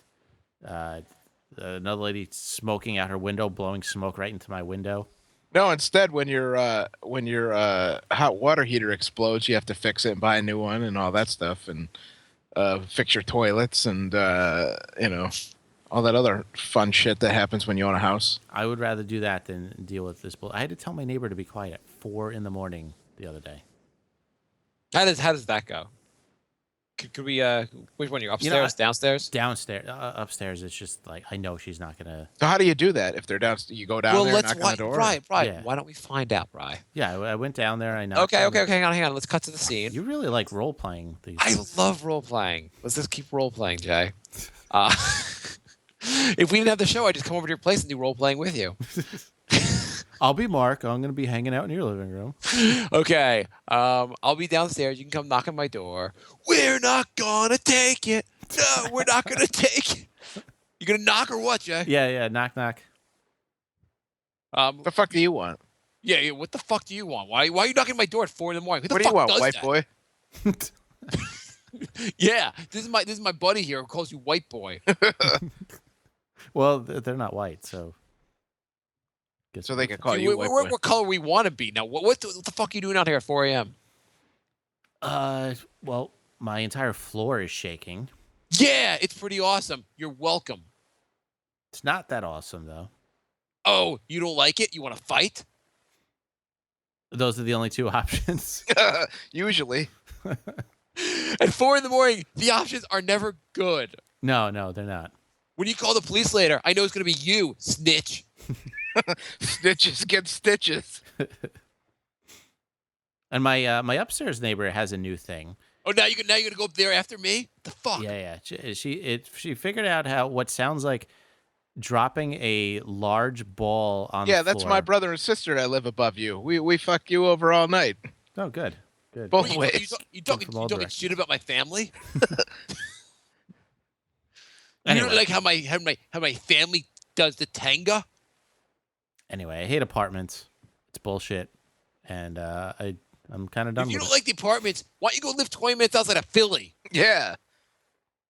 another lady smoking out her window, blowing smoke right into my window. No, instead, when your hot water heater explodes, you have to fix it and buy a new one and all that stuff, and fix your toilets and all that other fun shit that happens when you own a house. I would rather do that than deal with this. I had to tell my neighbor to be quiet at 4 a.m. the other day. How does that go? Could we? Which one? You're upstairs, downstairs? Downstairs, upstairs, it's just like I know she's not gonna. So how do you do that if they're down? You go down there, knock on the door. Right. Yeah. Why don't we find out, Bri? Yeah, I went down there. I knocked. Okay. on the- Hang on. Let's cut to the scene. You really like role playing these. I love role playing. Let's just keep role playing, Jay. If we didn't have the show, I'd just come over to your place and do role playing with you. I'll be Mark. I'm gonna be hanging out in your living room. Okay. I'll be downstairs. You can come knock on my door. We're not gonna take it. No, we're not gonna take it. You gonna knock or what, Jay? Yeah. Knock, knock. What the fuck do you want? Yeah. What the fuck do you want? Why are you knocking on my door at 4 a.m? Who the What do you fuck want, does white that? boy? Yeah. This is my buddy here who calls you white boy. Well, they're not white, so. Guess So what? they can call See, you white boy. what color we want to be now? What the fuck are you doing out here at 4 a.m? Well, my entire floor is shaking. Yeah, it's pretty awesome. You're welcome. It's not that awesome though. Oh, you don't like it? You want to fight? Those are the only two options. Usually. At 4 a.m, the options are never good. No, they're not. When you call the police later, I know it's going to be you, snitch. Snitches get stitches. And my upstairs neighbor has a new thing. Oh, now you're gonna go up there after me? The fuck? Yeah. She figured out what sounds like dropping a large ball on the Yeah, that's floor. my brother and sister that live above you. We fuck you over all night. Oh, good. Both You ways. talking from all directions. shit about my family? Anyway. You don't like how my family does the tanga? Anyway, I hate apartments. It's bullshit, and I'm kind of done If you with don't it. like the apartments, why don't you go live 20 minutes outside of Philly? Yeah.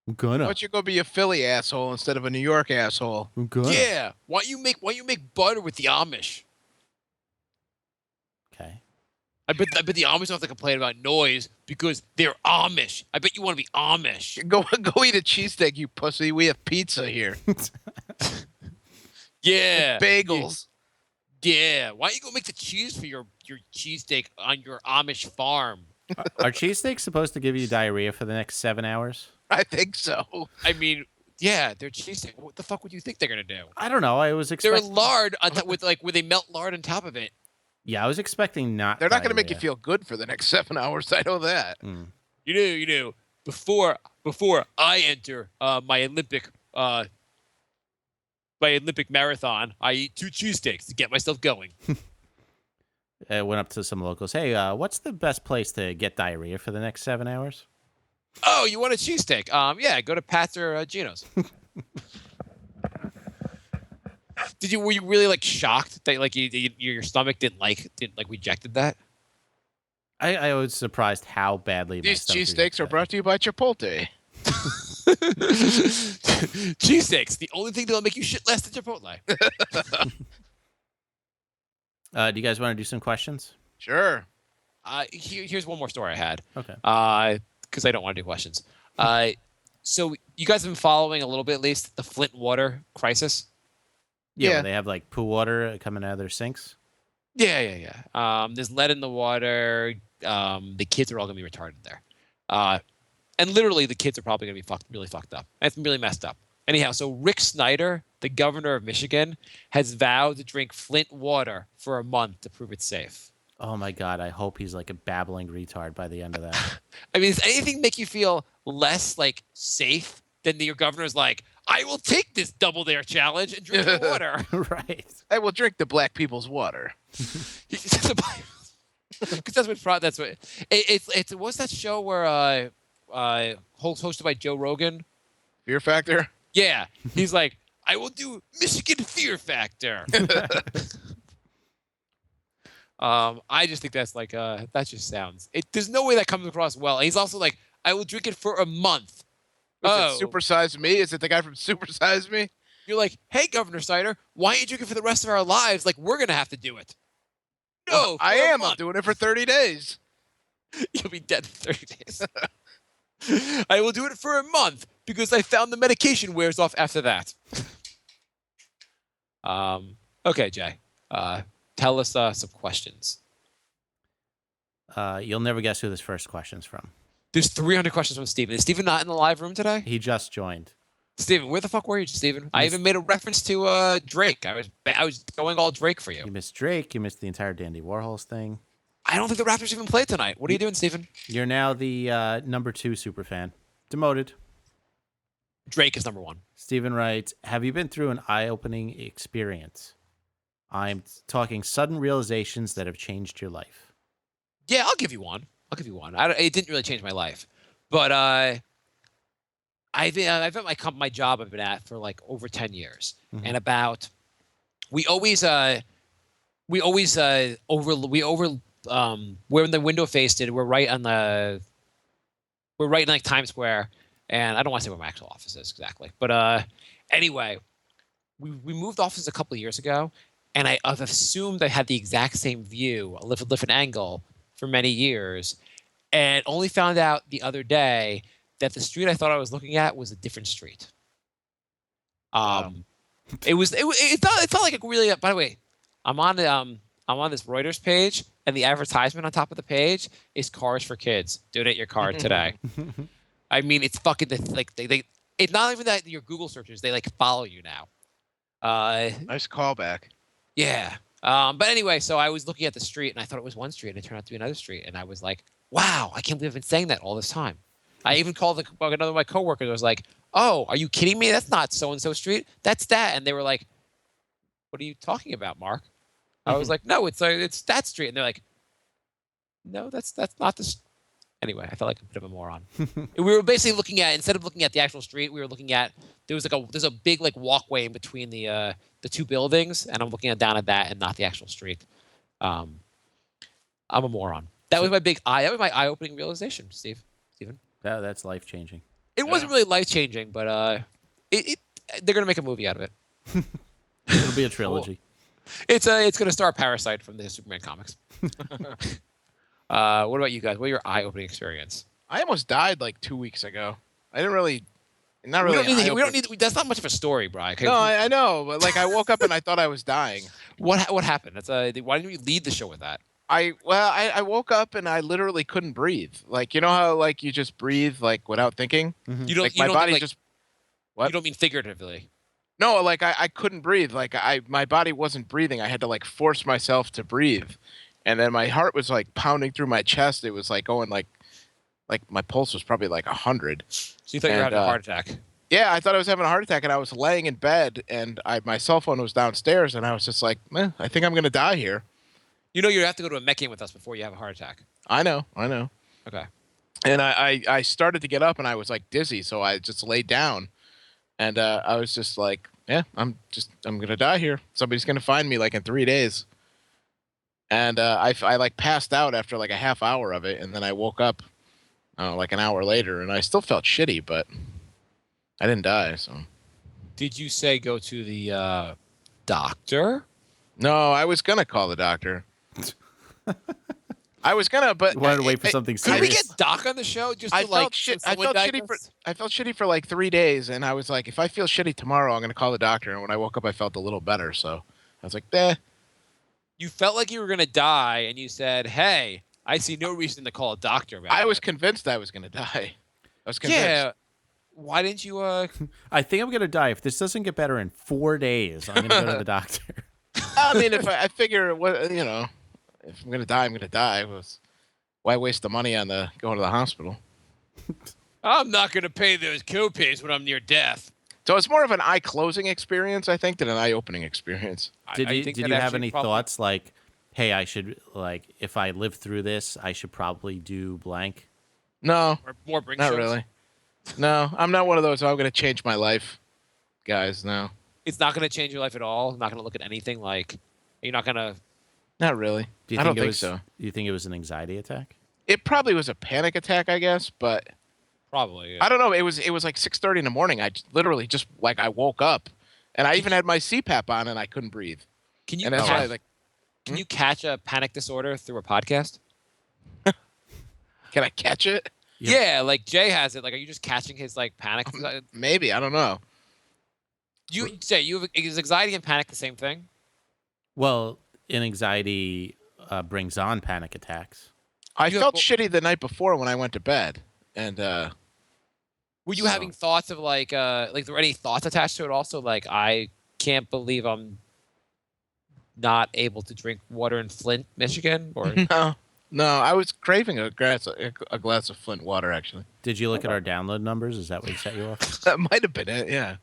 I'm Why gonna. don't you go be a Philly asshole instead of a New York asshole? I'm gonna. Yeah. Why don't you make butter with the Amish? Okay. I bet the Amish don't have to complain about noise because they're Amish. I bet you want to be Amish. Go eat a cheesesteak, you pussy. We have pizza here. Yeah. Bagels. Yeah. Why don't you go make the cheese for your cheesesteak on your Amish farm? Are cheesesteaks supposed to give you diarrhea for the next 7 hours? I think so. I mean, yeah, they're cheesesteak. What the fuck would you think they're gonna do? I don't know. I was They're expecting. lard on top where they melt lard on top of it. Yeah, I was expecting not. They're not going to make you diarrhea. feel good for the next 7 hours. I know that. Mm. You know. Before I enter my Olympic my Olympic marathon, I eat 2 cheesesteaks to get myself going. I went up to some locals. Hey, what's the best place to get diarrhea for the next 7 hours? Oh, you want a cheesesteak? Yeah, go to Pat's or Gino's. Were you really like shocked that like your stomach didn't rejected that? I was surprised how badly These my stomach cheesesteaks are rejected brought to you by Chipotle. Cheesesteaks, the only thing that'll make you shit less than Chipotle. Do you guys want to do some questions? Sure. Here's one more story I had. Okay. Because I don't want to do questions. So you guys have been following a little bit, at least, the Flint water crisis. Yeah, Yeah. where they have like pool water coming out of their sinks. Yeah. There's lead in the water. The kids are all gonna be retarded there. And literally, the kids are probably gonna be really fucked up. It's really messed up. Anyhow, so Rick Snyder, the governor of Michigan, has vowed to drink Flint water for a month to prove it's safe. Oh my God! I hope he's like a babbling retard by the end of that. I mean, does anything make you feel less like safe than your governor's like, I will take this double dare challenge and drink the water? Right. I will drink the black people's water. Because that's what it's. What's that show where hosted by Joe Rogan? Fear Factor? Yeah, he's like, I will do Michigan Fear Factor. I just think that's like that just sounds. There's no way that comes across well. And he's also like, I will drink it for a month. Is it Supersize Me? Is it the guy from Supersize Me? You're like, hey, Governor Snyder, why don't you drink it for the rest of our lives? Like, we're gonna have to do it. No, Well, I for a am. I'm month. doing it for 30 days. You'll be dead in 30 days. I will do it for a month because I found the medication wears off after that. Okay, Jay. Tell us some questions. You'll never guess who this first question's from. There's 300 questions from Steven. Is Steven not in the live room today? He just joined. Steven, where the fuck were you, Steven? I even made a reference to Drake. I was going all Drake for you. You missed Drake. You missed the entire Dandy Warhols thing. I don't think the Raptors even played tonight. What are you doing, Steven? You're now the number 2 superfan. Demoted. Drake is number 1. Steven writes, have you been through an eye-opening experience? I'm talking sudden realizations that have changed your life. Yeah, I'll give you one. It didn't really change my life, but I've at my job I've been at for like over 10 years, and we always where the window faced it. We're right in like Times Square, and I don't want to say where my actual office is exactly, but anyway, we moved offices a couple of years ago, and I've assumed I had the exact same view, a little different angle for many years, and only found out the other day that the street I thought I was looking at was a different street. It felt like a really. By the way, I'm on this Reuters page, and the advertisement on top of the page is cars for kids. Donate your car today. I mean, it's fucking like it's not even that your Google searches, they like follow you now. Nice callback. Yeah. But anyway, so I was looking at the street, and I thought it was one street, and it turned out to be another street, and I was like, wow, I can't believe I've been saying that all this time. I even called another of my coworkers. I was like, oh, are you kidding me? That's not so-and-so street. That's that. And they were like, what are you talking about, Mark? I was like, no, it's that street. And they're like, no, that's not the. Anyway, I felt like a bit of a moron. We were basically looking at, instead of looking at the actual street, we were looking at there's a big like walkway in between the two buildings, and I'm looking down at that and not the actual street. I'm a moron. That was my eye-opening realization, Steven. That's life-changing. It wasn't really life-changing, but they're gonna make a movie out of it. It'll be a trilogy. Cool. It's gonna star Parasite from the Superman comics. What about you guys? What your eye-opening experience? I almost died like 2 weeks ago. I didn't really. Not We really. don't need. That's not much of a story, Brian. No, I know, but like I woke up and I thought I was dying. What happened? Why didn't you lead the show with that? I woke up and I literally couldn't breathe. Like, you know how like you just breathe like without thinking? You don't. Like You my don't body mean, like, just. What? You don't mean figuratively. No, like I couldn't breathe. Like my body wasn't breathing. I had to like force myself to breathe, and then my heart was like pounding through my chest. It was like going like my pulse was probably like 100. So you thought you were having a heart attack? Yeah, I thought I was having a heart attack, and I was laying in bed, and my cell phone was downstairs, and I was just like, I think I'm gonna die here. You know, you have to go to a mech game with us before you have a heart attack. I know. Okay. And I started to get up, and I was like dizzy, so I just laid down, and I was just like, I'm gonna die here. Somebody's gonna find me like in 3 days. And I like passed out after like a half hour of it, and then I woke up, like an hour later, and I still felt shitty, but I didn't die. So Did you say go to the doctor? no, I was gonna call the doctor. I was gonna, but You wanted to wait for something Could we serious. get Doc on the show? Just I to, like, felt shit. so I someone felt shitty for diagnosed? I felt shitty for like 3 days, and I was like, if I feel shitty tomorrow, I'm gonna call the doctor. And when I woke up, I felt a little better. So I was like, You felt like you were gonna die, and you said, "Hey, I see no reason to call a doctor about I was it." convinced I was gonna die. I was convinced. Yeah. Why didn't you? I think I'm gonna die if this doesn't get better in 4 days. I'm gonna go to the doctor. I mean, if I figure what if I'm gonna die, I'm gonna die. Why waste the money on going to the hospital? I'm not gonna pay those copays when I'm near death. So it's more of an eye closing experience, I think, than an eye opening experience. Did I you think did that you have actually any probably- thoughts like, hey, I should like if I live through this, I should probably do blank? No, Or more brink not shows? really. No, I'm not one of those. I'm gonna change my life, guys. No, It's not gonna change your life at all. Not gonna look at anything like. You're not gonna. not really. Do you I think don't it think was so. Do you think it was an anxiety attack? It probably was a panic attack, I guess, but Probably. I don't know. It was like 6:30 in the morning. Literally just like I woke up, and I even had my CPAP on, and I couldn't breathe. Can you And that's catch, why, like, can you catch a panic disorder through a podcast? can I catch it? Yep. Yeah, like Jay has it. Like, are you just catching his like panic? Maybe. I don't know. Jay, is anxiety and panic the same thing? Well, anxiety brings on panic attacks. I You have- felt shitty the night before when I went to bed, and Were you So- having thoughts of like there were any thoughts attached to it also? Like, I can't believe I'm not able to drink water in Flint, Michigan, or no, I was craving a glass of Flint water. Actually, Did you look at our download numbers? Is that what set you off? that might have been it. Yeah,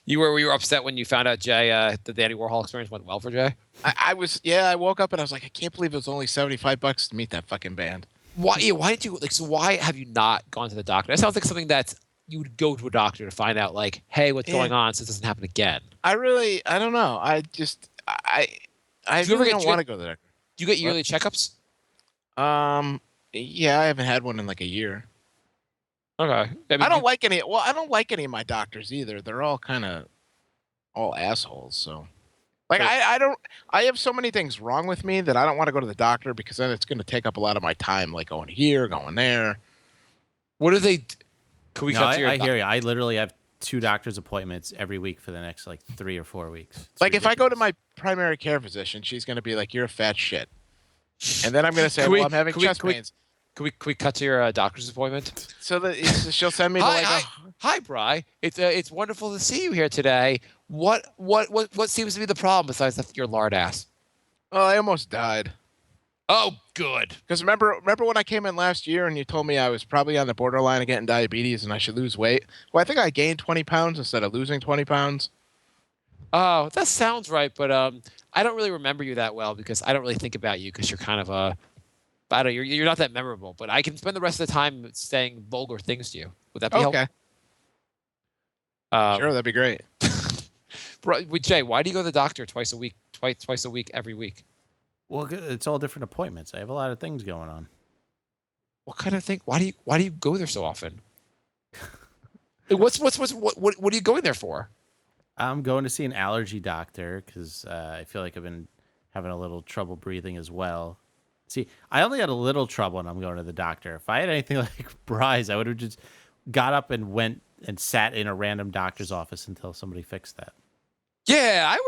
you were upset when you found out Jay the Dandy Warhol experience went well for Jay? I was. Yeah, I woke up and I was like, I can't believe it was only $75 to meet that fucking band. Why? Yeah, why didn't you like? So why have you not gone to the doctor? That sounds like something that you would go to a doctor to find out, like, hey, what's going on, so this doesn't happen again. I don't know. I Do you ever really get don't want to go there. Do you get yearly checkups? Yeah, I haven't had one in like a year. Okay. I don't like any. Well, I don't like any of my doctors either. They're all kind of all assholes. So, like, But- I don't. I have so many things wrong with me that I don't want to go to the doctor because then it's going to take up a lot of my time, like going here, going there. What do they? Can we No, cut to your? I hear you. I literally have 2 doctor's appointments every week for the next like 3 or 4 weeks. It's Like, if I go to ridiculous. my primary care physician, she's going to be like, "You're a fat shit," and then I'm going to say, Can "Well, we- I'm having can we- chest can we- pains." Can we cut to your doctor's appointment? So that she'll send me to Hi, like. hi, Bri. It's wonderful to see you here today. What seems to be the problem besides your lard ass? Oh, I almost died. Oh, good. Because remember when I came in last year and you told me I was probably on the borderline of getting diabetes and I should lose weight? Well, I think I gained 20 pounds instead of losing 20 pounds. Oh, that sounds right, but I don't really remember you that well because I don't really think about you because you're kind of I don't. You're not that memorable, but I can spend the rest of the time saying vulgar things to you. Would that be Okay, helpful? sure, that'd be great. Jay, why do you go to the doctor twice a week? Twice a week, every week? Well, it's all different appointments. I have a lot of things going on. What kind of thing? Why do you go there so often? What are you going there for? I'm going to see an allergy doctor because I feel like I've been having a little trouble breathing as well. See, I only had a little trouble and I'm going to the doctor. If I had anything like Bry's, I would have just got up and went and sat in a random doctor's office until somebody fixed that. Yeah, I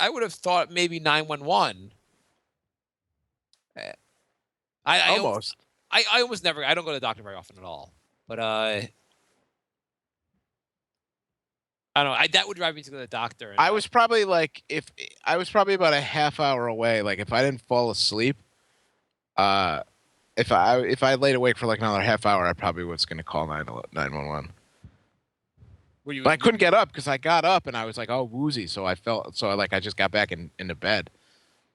would have thought maybe 911. I Almost. I almost never. I don't go to the doctor very often at all. But I don't know. That would drive me to go to the doctor. And I was probably like, if I was probably about a half hour away. Like if I didn't fall asleep, if I laid awake for like another half hour, I probably was going to call 911. Were you? But I couldn't get up because I got up and I was like, oh, woozy. So I just got back into bed.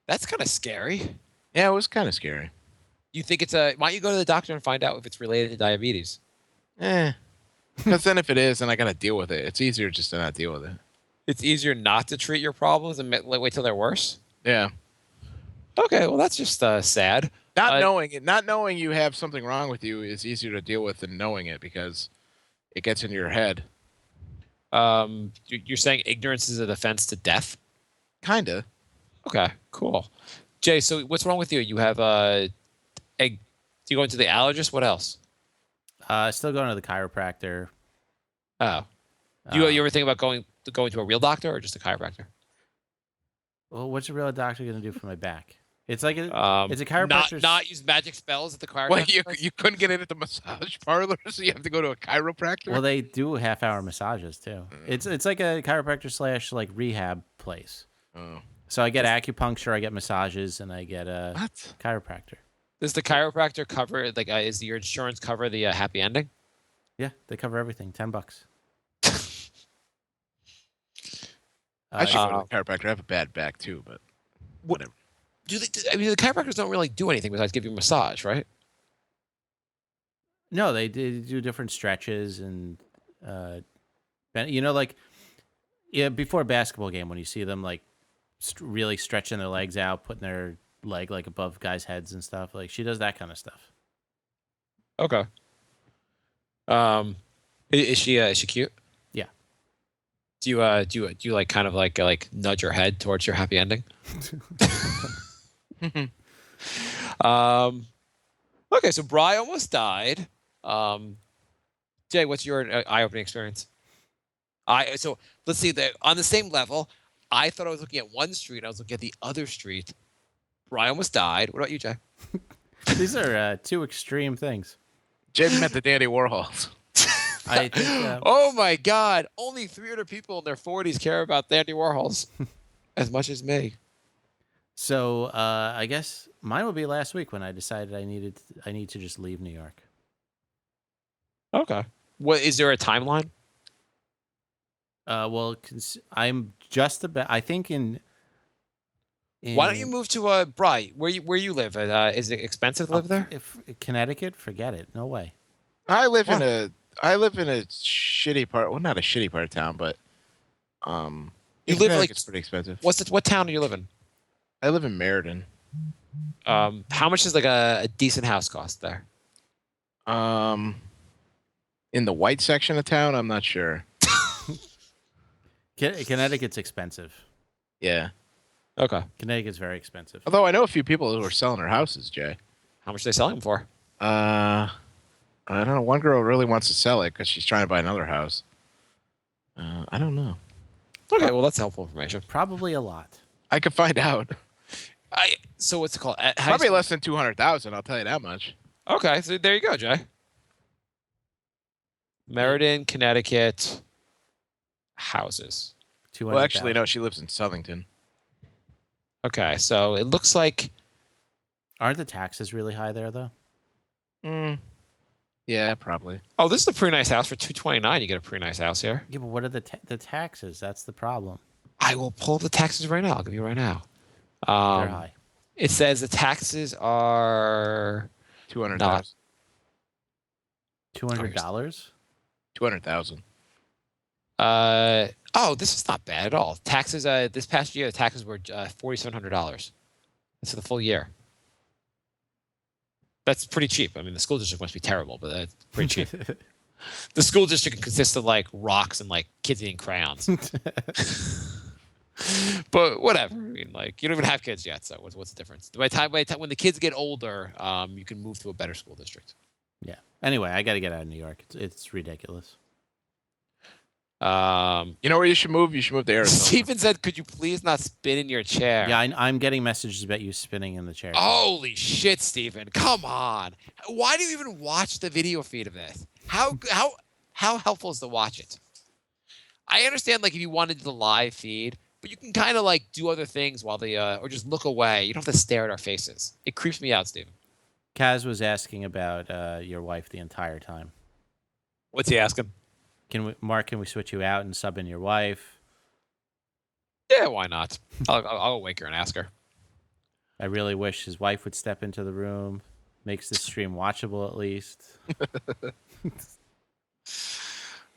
That's kind of scary. Yeah, it was kind of scary. You think it's a? Why don't you go to the doctor and find out if it's related to diabetes? Because then if it is, then I got to deal with it. It's easier just to not deal with it. It's easier not to treat your problems and wait till they're worse. Yeah. Okay, well that's just sad. Not knowing you have something wrong with you is easier to deal with than knowing it because it gets into your head. You're saying ignorance is a defense to death? Kinda. Okay, cool. Jay, so what's wrong with you? You have do you go into the allergist? What else? Still going to the chiropractor. Oh, you ever think about going to a real doctor or just a chiropractor? Well, what's a real doctor going to do for my back? It's like it's a chiropractor. Not use magic spells at the chiropractor. Wait, you couldn't get in at the massage parlor, so you have to go to a chiropractor? Well, they do half-hour massages too. It's like a chiropractor / like rehab place. Oh. So I get acupuncture, I get massages, and I get a What? chiropractor. Does the chiropractor cover is your insurance cover the happy ending? Yeah, they cover everything. $10. I should go to the chiropractor. I have a bad back too, but whatever. The chiropractors don't really do anything besides give you a massage, right? No, they do different stretches and like before a basketball game when you see them like really stretching their legs out, putting their leg like above guys' heads and stuff. Like she does that kind of stuff. Okay. Is she cute? Yeah. Do you like kind of like nudge your head towards your happy ending? Okay, so Bri almost died. Jay, what's your eye-opening experience? So let's see on the same level. I thought I was looking at one street. I was looking at the other street. Bri almost died. What about you, Jay? These are two extreme things. Jay met the Dandy Warhols. I think, oh my God! Only 300 people in their 40s care about Dandy Warhols as much as me. So I guess mine will be last week when I decided I need to just leave New York. Okay. What is there a timeline? Well, I'm just about. I think in Why don't you move to Bri? Where you live? Is it expensive to live there? If Connecticut, forget it. No way. I live in a shitty part. Well, not a shitty part of town, but You live like it's pretty expensive. What town do you live in? I live in Meriden. How much does like a decent house cost there? In the white section of town, I'm not sure. Connecticut's expensive. Yeah. Okay. Connecticut's very expensive. Although I know a few people who are selling their houses, Jay. How much are they selling them for? I don't know. One girl really wants to sell it because she's trying to buy another house. I don't know. Okay, well that's helpful information. Probably a lot. I could find out. So what's it called? Probably less than 200,000. I'll tell you that much. Okay, so there you go, Jay. Meriden, Connecticut, houses. Well, actually, no. She lives in Southington. Okay, so it looks like. Aren't the taxes really high there, though? Yeah, probably. Oh, this is a pretty nice house for $229. You get a pretty nice house here. Yeah, but what are the taxes? That's the problem. I will pull up the taxes right now. I'll give you right now. They're high. It says the taxes are $200,000. $200? 200,000. Oh, this is not bad at all. Taxes. This past year, the taxes were $4,700. That's for the full year. That's pretty cheap. I mean, the school district must be terrible, but that's pretty cheap. The school district consists of like rocks and like kids eating crayons. But whatever. I mean, like you don't even have kids yet, so what's the difference? By the time when the kids get older, you can move to a better school district. Yeah. Anyway, I got to get out of New York. It's ridiculous. You know where you should move? You should move to Arizona. Stephen said, "Could you please not spin in your chair?" Yeah, I'm getting messages about you spinning in the chair. Holy shit, Stephen! Come on. Why do you even watch the video feed of this? How helpful is to watch it? I understand, like if you wanted the live feed, but you can kind of like do other things while or just look away. You don't have to stare at our faces. It creeps me out, Stephen. Kaz was asking about your wife the entire time. What's he asking? Mark, can we switch you out and sub in your wife? Yeah, why not? I'll wake her and ask her. I really wish his wife would step into the room. Makes this stream watchable at least.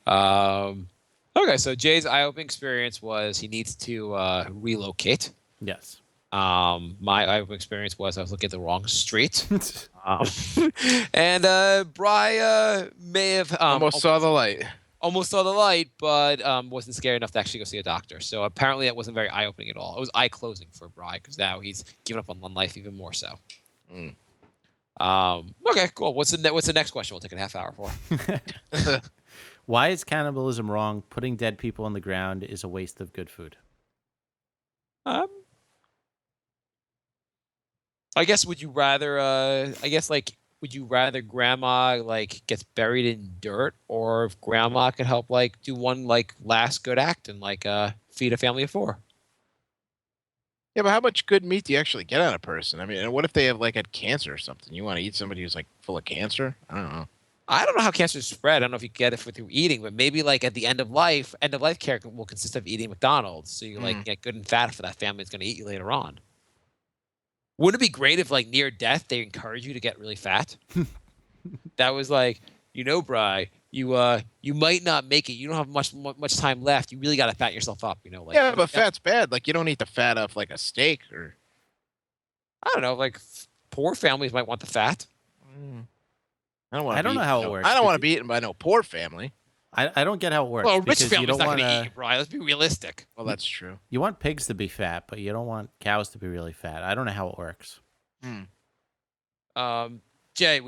Okay, so Jay's eye-opening experience was he needs to relocate. Yes. My eye-opening experience was I was looking at the wrong street. And Bri may have Almost saw the light. almost saw the light, but wasn't scared enough to actually go see a doctor. So apparently that wasn't very eye-opening at all. It was eye-closing for Bri because now he's given up on life even more so. Mm. Okay, cool. What's the next question? We'll take a half hour for. Why is cannibalism wrong? Putting dead people on the ground is a waste of good food. I guess would you rather? Would you rather grandma gets buried in dirt, or if grandma could help do one last good act and feed a family of 4? Yeah, but how much good meat do you actually get on a person? I mean, and what if they have had cancer or something? You want to eat somebody who's full of cancer? I don't know. I don't know how cancer is spread. I don't know if you get it through eating, but maybe at the end of life care will consist of eating McDonald's. So you get good and fat for that family that's going to eat you later on. Wouldn't it be great if near death they encourage you to get really fat? That was Bri, you might not make it. You don't have much time left. You really got to fatten yourself up. Yeah, but fat's bad. You don't eat the fat off a steak or. I don't know. Poor families might want the fat. I don't want. I don't know how it works. I don't want to be eaten by no poor family. I don't get how it works. Well, rich because family's you don't not want going to eat you, to. Bri. Let's be realistic. Well, that's true. You want pigs to be fat, but you don't want cows to be really fat. I don't know how it works. Jay,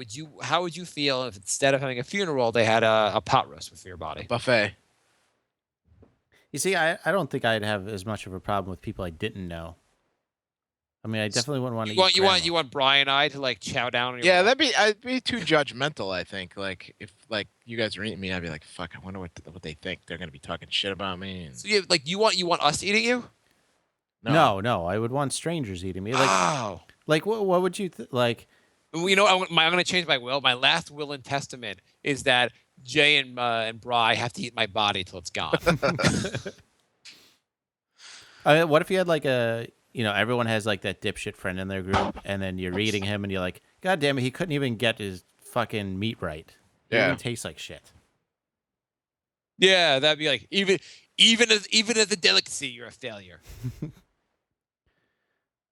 how would you feel if instead of having a funeral, they had a pot roast for your body? Buffet. You see, I don't think I'd have as much of a problem with people I didn't know. I mean, I definitely wouldn't want to eat grandma. You want Bri and I to chow down on your Yeah, I'd be too judgmental, I think. If you guys are eating me, I'd be like, fuck, I wonder what they think. They're gonna be talking shit about me. And... So you want us eating you? No, I would want strangers eating me. What would you like? I'm going to change my will. My last will and testament is that Jay and Bri have to eat my body till it's gone. What if you had everyone has that dipshit friend in their group, and then you're reading him, and you're like, God damn it, he couldn't even get his fucking meat right. It even tastes like shit. Yeah, that'd be even as a delicacy, you're a failure.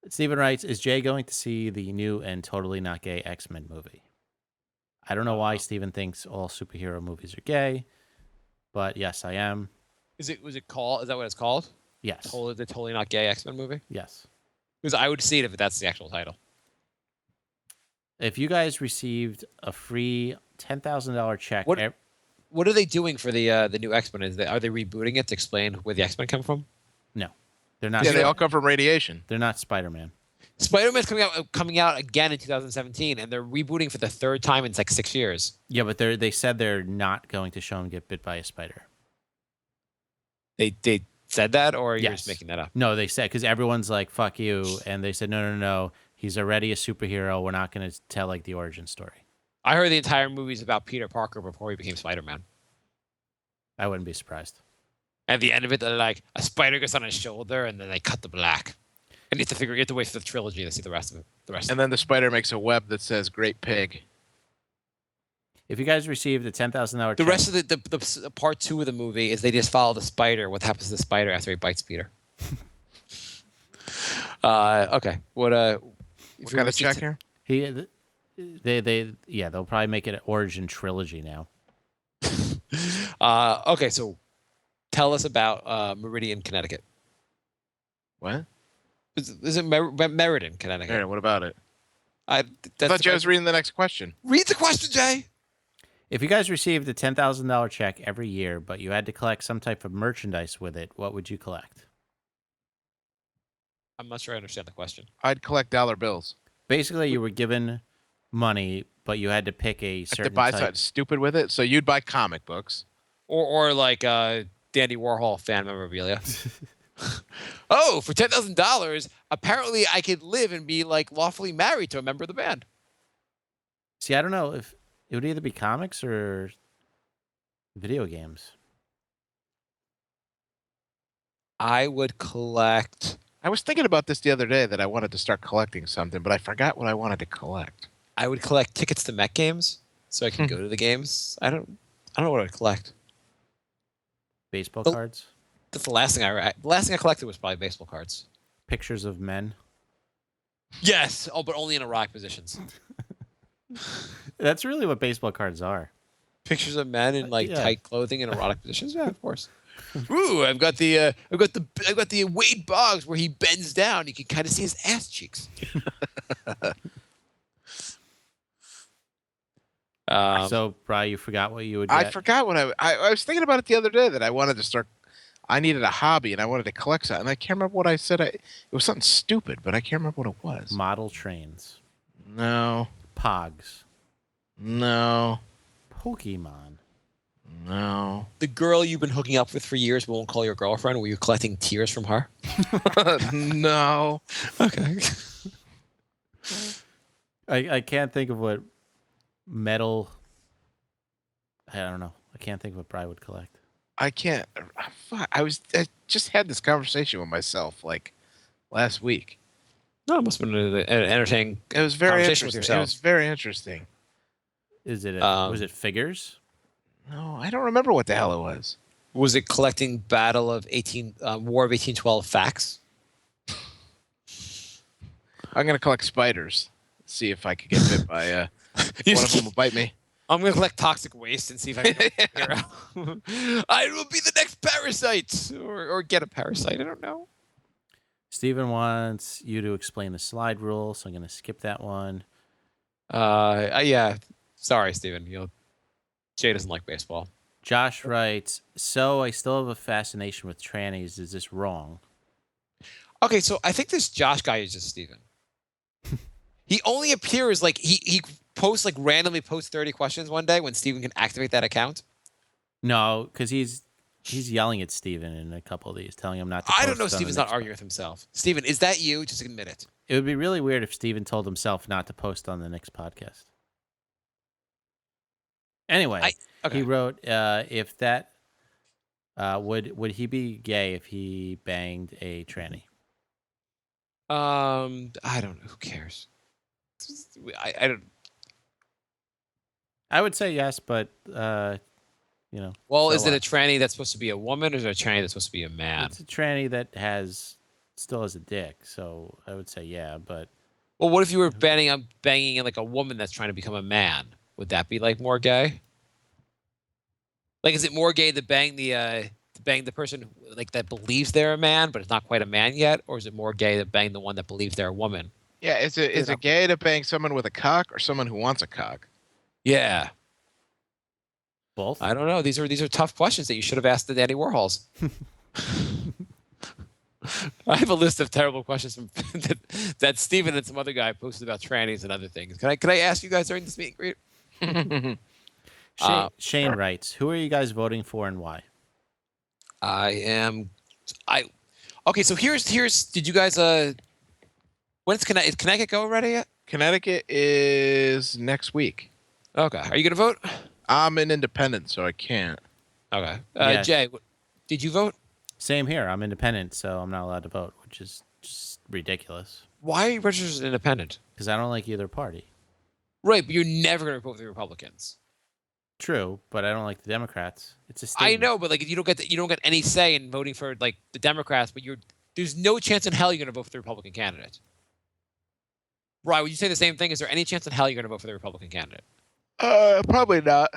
Steven writes, is Jay going to see the new and totally not gay X-Men movie? I don't know why Steven thinks all superhero movies are gay, but yes, I am. Is that what it's called? Yes. The totally not gay X-Men movie? Yes. Because I would see it if that's the actual title. If you guys received a free $10,000 check... What are they doing for the new X-Men? Are they rebooting it to explain where the X-Men come from? No. They're not. Yeah, they all come from radiation. They're not Spider-Man. Spider-Man's coming out again in 2017, and they're rebooting for the 3rd time in 6 years. Yeah, but they said they're not going to show him get bit by a spider. They said that, or you're Yes. just making that up? No, they said, because everyone's like, fuck you, and they said, no, he's already a superhero. We're not going to tell the origin story. I heard the entire movie's about Peter Parker before he became Spider-Man. I wouldn't be surprised. At the end of it, they're a spider goes on his shoulder, and then they cut the black. And you have to wait for the trilogy to see the rest of it. And then the spider makes a web that says "Great Pig." If you guys received a $10,000 check... The rest of the part 2 of the movie is they just follow the spider. What happens to the spider after he bites Peter? Okay. What kind of check here? They'll probably make it an origin trilogy now. Okay, so tell us about Meridian, Connecticut. What? Is it Meriden, Connecticut? Hey, what about it? I thought Jay was reading the next question. Read the question, Jay. If you guys received a $10,000 check every year, but you had to collect some type of merchandise with it, what would you collect? I'm not sure I understand the question. I'd collect dollar bills. Basically, you were given money, but you had to pick a certain to buy type. something stupid with it. So you'd buy comic books. Or Dandy Warhol fan memorabilia. Oh, for $10,000, apparently I could live and be lawfully married to a member of the band. See, I don't know if it would either be comics or video games. I would collect. I was thinking about this the other day that I wanted to start collecting something, but I forgot what I wanted to collect. I would collect tickets to Met games so I can go to the games. I don't know what I'd collect. Baseball Oh. cards, That's the last thing the last thing I collected was probably baseball cards. pictures of men. Yes. Oh, but only in erotic positions. That's really what baseball cards are. Pictures of men in like Yeah. tight clothing in erotic positions. Yeah, of course. Ooh, I've got the Wade Boggs where he bends down. You can kind of see his ass cheeks. So, Bri, you forgot what you would get? I forgot what I was thinking about it the other day that I wanted to start. I needed a hobby and I wanted to collect something. And I can't remember what I said. It was something stupid, but I can't remember what it was. Model trains. No, Pogs. no, Pokemon. no, the girl you've been hooking up with for years won't call your girlfriend. Were you collecting tears from her? no. Okay. I can't think of what metal. I don't know. I can't think of what Bri would collect. I can't. Fuck, I just had this conversation with myself like last week. No, it must have been an entertaining. It was very Conversation with interesting. It yourself. was very interesting. Is it? Um, Was it figures? No, I don't remember what the hell it was. Was it collecting Battle of War of 1812 facts? I'm gonna collect spiders. See if I could get bit by one of them will bite me. I'm gonna collect toxic waste and see if I can figure out. I will be the next parasite, or get a parasite. I don't know. Steven wants you to explain the slide rule, so I'm going to skip that one. Yeah. Sorry, Steven. Jay doesn't like baseball. Josh writes, so I still have a fascination with trannies. Is this wrong? Okay, so I think this Josh guy is just Steven. He only appears like he posts like randomly posts 30 questions one day when Steven can activate that account. No, because he's yelling at Steven in a couple of these, telling him not to I don't post know. on the Steven's next not arguing with himself. Steven, is that you? Just admit it. It would be really weird if Steven told himself not to post on the next podcast. Anyway, Okay. he wrote, if that would he be gay if he banged a tranny? I don't know. Who cares? I don't. I would say yes, but Well, so is it a what? tranny that's supposed to be a woman, or is it a tranny that's supposed to be a man? It's a tranny that still has a dick, so I would say yeah, but Well, what if you were banging like a woman that's trying to become a man? Would that be like more gay? Like, is it more gay to bang the person like that believes they're a man, but it's not quite a man yet, or is it more gay to bang the one that believes they're a woman? Yeah, is it gay to bang someone with a cock or someone who wants a cock? Yeah, both. I don't know. These are tough questions that you should have asked the Dandy Warhols. I have a list of terrible questions from that Steven and some other guy posted about trannies and other things. Can I ask you guys during this meet and greet? Shane writes, who are you guys voting for and why? Okay, so here's did you guys when's is Connecticut go already yet? Connecticut is next week. Okay. Are you gonna vote? I'm an independent, so I can't. Okay. Yes. Jay, did you vote? Same here. I'm independent, so I'm not allowed to vote, which is just ridiculous. Why are you registered as an independent? Because I don't like either party. Right, but you're never gonna vote for the Republicans. True, but I don't like the Democrats. It's a I statement. know, but like you don't get any say in voting for like the Democrats, but there's no chance in hell you're gonna vote for the Republican candidate. Right, would you say the same thing? Is there any chance in hell you're gonna vote for the Republican candidate? Probably not.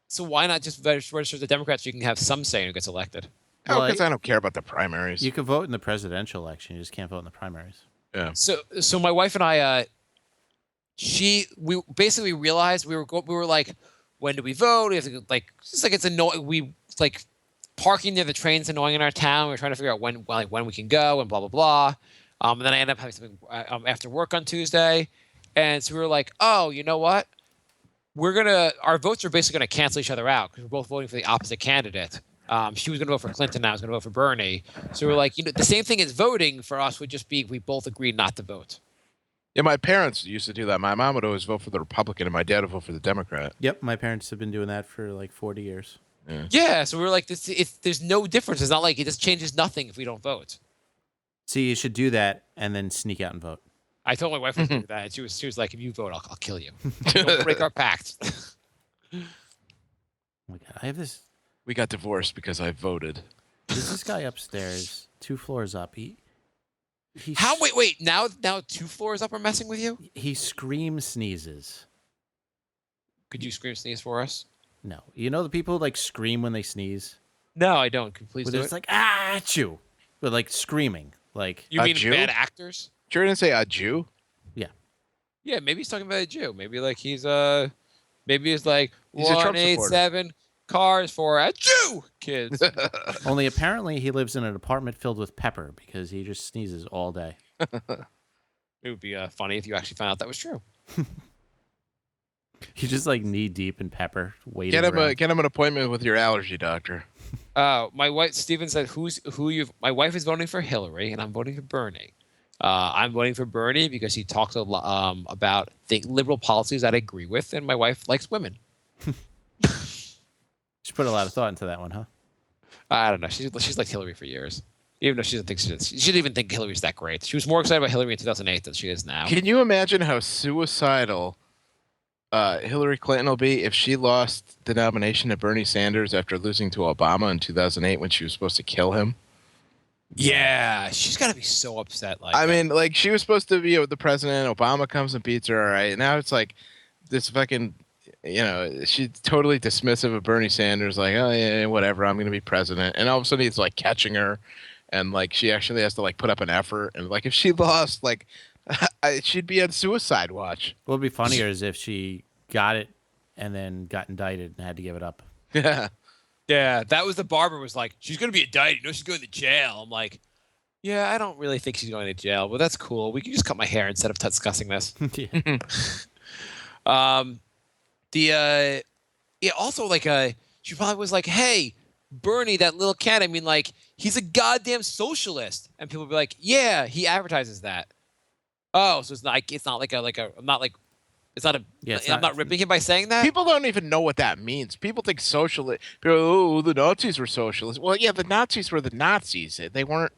So why not just register as a Democrat so you can have some say in who gets elected? Oh, Well, because I don't care about the primaries. You can vote in the presidential election. You just can't vote in the primaries. Yeah. So my wife and I, we basically realized we were like, when do we vote? We have to like, it's like it's annoying. We like parking near the train's annoying in our town. We're trying to figure out when we can go and blah blah blah. And then I ended up having something after work on Tuesday, and so we were like, oh, you know what? Our votes are basically gonna cancel each other out because we're both voting for the opposite candidate. She was going to vote for Clinton. I was going to vote for Bernie. So we're like, the same thing as voting for us would just be we both agreed not to vote. Yeah, my parents used to do that. My mom would always vote for the Republican, and my dad would vote for the Democrat. Yep, my parents have been doing that for like 40 years. Yeah, so we were like, there's no difference. It's not like it just changes nothing if we don't vote. See, you should do that and then sneak out and vote. I told my wife to do that, and she was like, if you vote, I'll kill you. Don't break our pact. Oh my God, I have this. We got divorced because I voted. There's this guy upstairs, 2 floors up. He How? Wait. Now 2 floors up are messing with you? He scream sneezes. Could you scream sneeze for us? No, you know the people who like scream when they sneeze. No, I don't. Could you please But do it's it? like achoo, but like screaming, like You A mean Jew? bad actors? Sure didn't say a Jew. Yeah, maybe he's talking about a Jew. Maybe like maybe he's like He's a Trump supporter. 187 cars for a Jew, kids. only apparently he lives in an apartment filled with pepper because he just sneezes all day. It would be funny if you actually found out that was true. He's just like knee deep in pepper, waiting. Get him around. get him an appointment with your allergy doctor. My wife Steven said, my wife is voting for Hillary and I'm voting for Bernie. I'm voting for Bernie because he talks a lot about the liberal policies that I agree with, and my wife likes women. She put a lot of thought into that one, huh? I don't know. She's liked Hillary for years, even though she doesn't think she didn't even think Hillary's that great. She was more excited about Hillary in 2008 than she is now. Can you imagine how suicidal Hillary Clinton will be if she lost the nomination to Bernie Sanders after losing to Obama in 2008 when she was supposed to kill him? Yeah, she's got to be so upset. Like, I mean, like, she was supposed to be the president. Obama comes and beats her. All right. Now it's like this fucking, she's totally dismissive of Bernie Sanders. Like, oh, yeah, whatever. I'm going to be president. And all of a sudden he's like catching her. And like, she actually has to like put up an effort. And like, if she lost, like, she'd be on suicide watch. What would be funnier is if she got it and then got indicted and had to give it up. Yeah. yeah, that was the barber was like, she's gonna be indicted. She's going to jail. I'm like, yeah, I don't really think she's going to jail, but that's cool. We can just cut my hair instead of discussing this. Yeah. Also like she probably was like, hey, Bernie, that little cat. I mean, like, he's a goddamn socialist, and people would be like, yeah, he advertises that. Oh, so it's not like I'm not like. It's not a. Yeah, I'm not ripping him by saying that. People don't even know what that means. People think socialist. People, oh, the Nazis were socialists. Well, yeah, the Nazis were the Nazis. They weren't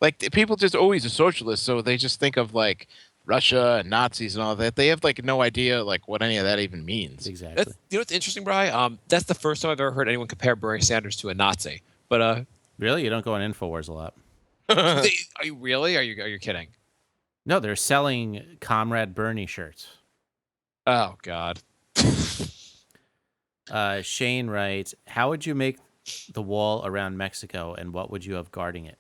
like people just always a socialist. So they just think of like Russia and Nazis and all that. They have like no idea like what any of that even means. Exactly. You know what's interesting, Brian? That's the first time I've ever heard anyone compare Bernie Sanders to a Nazi. But Really, you don't go on Infowars a lot. are you really? Are you kidding? No, they're selling Comrade Bernie shirts. Oh God. Shane writes, how would you make the wall around Mexico and what would you have guarding it?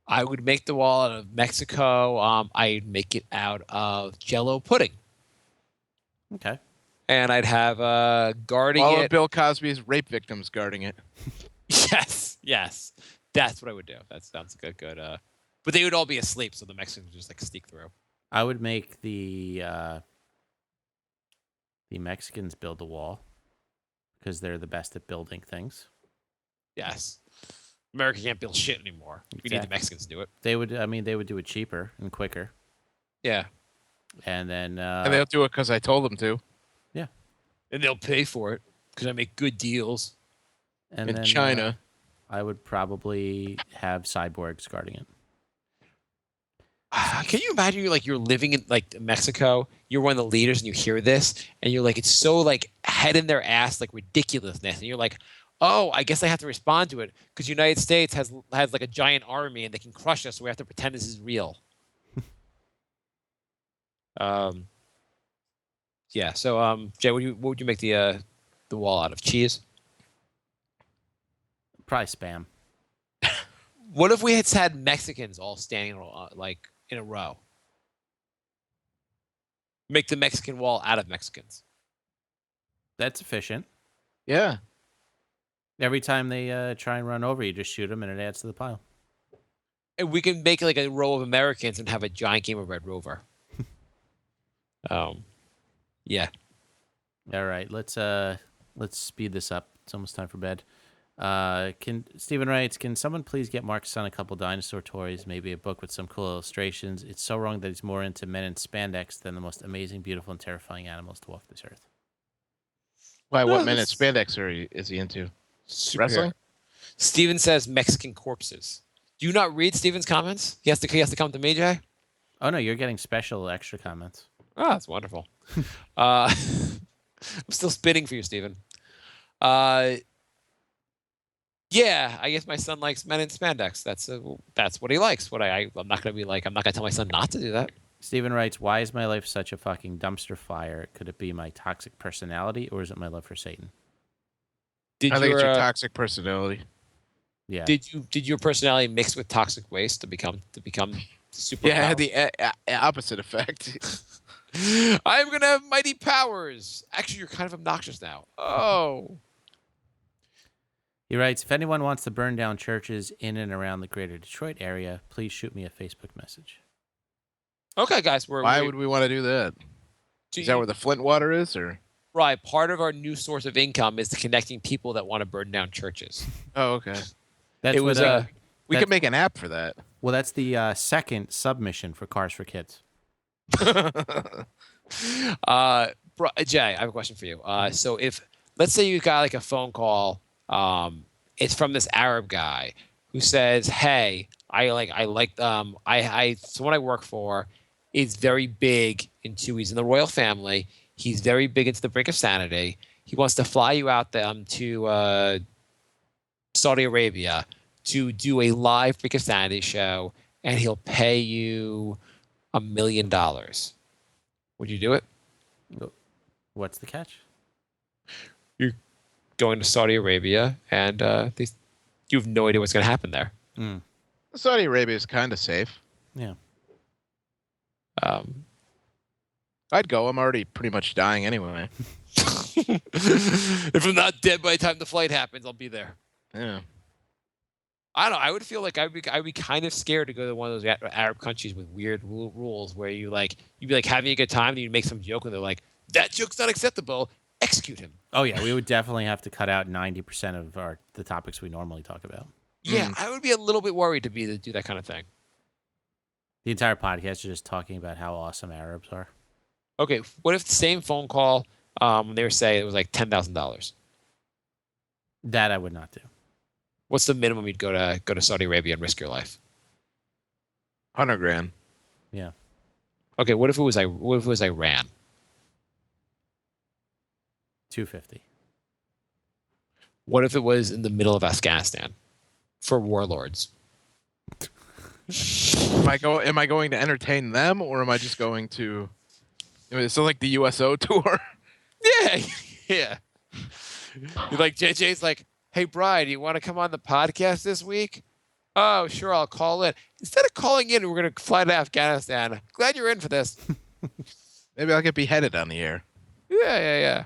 I would make the wall out of Mexico. I'd make it out of Jello pudding, Okay. and I'd have guarding All of it. Bill Cosby's rape victims guarding it. Yes, that's what I would do. That sounds good. But they would all be asleep, so the Mexicans would just like sneak through. I would make the Mexicans build the wall because they're the best at building things. Yes, America can't build shit anymore. We need the Exactly. Mexicans to do it. They would do it cheaper and quicker. Yeah, And then And they'll do it because I told them to. and they'll pay for it because I make good deals. and In then, China. I would probably have cyborgs guarding it. Can you imagine you're living in like Mexico, you're one of the leaders and you hear this and you're like, it's so like head in their ass, like ridiculousness. And you're like, oh, I guess I have to respond to it because the United States has like a giant army and they can crush us. So we have to pretend this is real. Yeah. So, Jay, what would you make the wall out of? Cheese? Probably spam. What if we had Mexicans all standing like in a row? Make the Mexican wall out of Mexicans. That's efficient. Yeah. Every time they try and run over you, just shoot them and it adds to the pile. And we can make like a row of Americans and have a giant game of Red Rover. Yeah. All right, let's speed this up. It's almost time for bed. Stephen writes, can someone please get Marc's son a couple dinosaur toys, maybe a book with some cool illustrations? It's so wrong that he's more into men in spandex than the most amazing, beautiful, and terrifying animals to walk this earth. Why? What No, minute this- spandex is he into? Superhero. Wrestling? Steven says Mexican corpses. Do you not read Steven's comments? He has to come to me, Jay? Oh, no, you're getting special extra comments. Oh, that's wonderful. I'm still spitting for you, Steven. Yeah, I guess my son likes men in spandex. That's what he likes. I'm not gonna be like, I'm not gonna tell my son not to do that. Steven writes, why is my life such a fucking dumpster fire? Could it be my toxic personality or is it my love for Satan? Did I think it's your your toxic Yeah. did your personality mix with toxic waste to become super? Yeah, it had the opposite effect. I'm gonna have mighty powers. Actually, you're kind of obnoxious now. Oh. He writes, if anyone wants to burn down churches in and around the greater Detroit area, please shoot me a Facebook message. Okay, guys. Why would we want to do that? Is that where the Flint water is, or? Right. Part of our new source of income is connecting people that want to burn down churches. Oh, okay. That's It was what, We That- could make an app for that. well, that's the second submission for Cars for Kids. Jay, I have a question for you. So if let's say you got like a phone call, it's from this Arab guy who says, "Hey, someone I work for is very big he's in the royal family. He's very big into the brink of sanity. He wants to fly you out to Saudi Arabia to do a live brink of sanity show, and he'll pay you $1 million. Would you do it? What's the catch? Going to Saudi Arabia, and you have no idea what's going to happen there. Mm. Saudi Arabia is kind of safe. Yeah. I'd go. I'm already pretty much dying anyway. If I'm not dead by the time the flight happens, I'll be there. Yeah. I don't know. I would feel like I'd be kind of scared to go to one of those Arab countries with weird rules where you'd be like having a good time and you'd make some joke and they're like, that joke's not acceptable. Execute him. Oh, yeah. We would definitely have to cut out 90% of the topics we normally talk about. Yeah, I would be a little bit worried to do that kind of thing. The entire podcast is just talking about how awesome Arabs are. Okay, what if the same phone call, they were saying it was like $10,000? That I would not do. What's the minimum you'd go to Saudi Arabia and risk your life? 100 grand. Yeah. Okay, what if it was Iran? 250. What if it was in the middle of Afghanistan for warlords? Am I going to entertain them, or am I just going to? So like the USO tour. Yeah, yeah. You're like JJ's like, hey, Bride, you want to come on the podcast this week? Oh, sure, I'll call in. Instead of calling in, we're gonna fly to Afghanistan. Glad you're in for this. Maybe I'll get beheaded on the air. Yeah.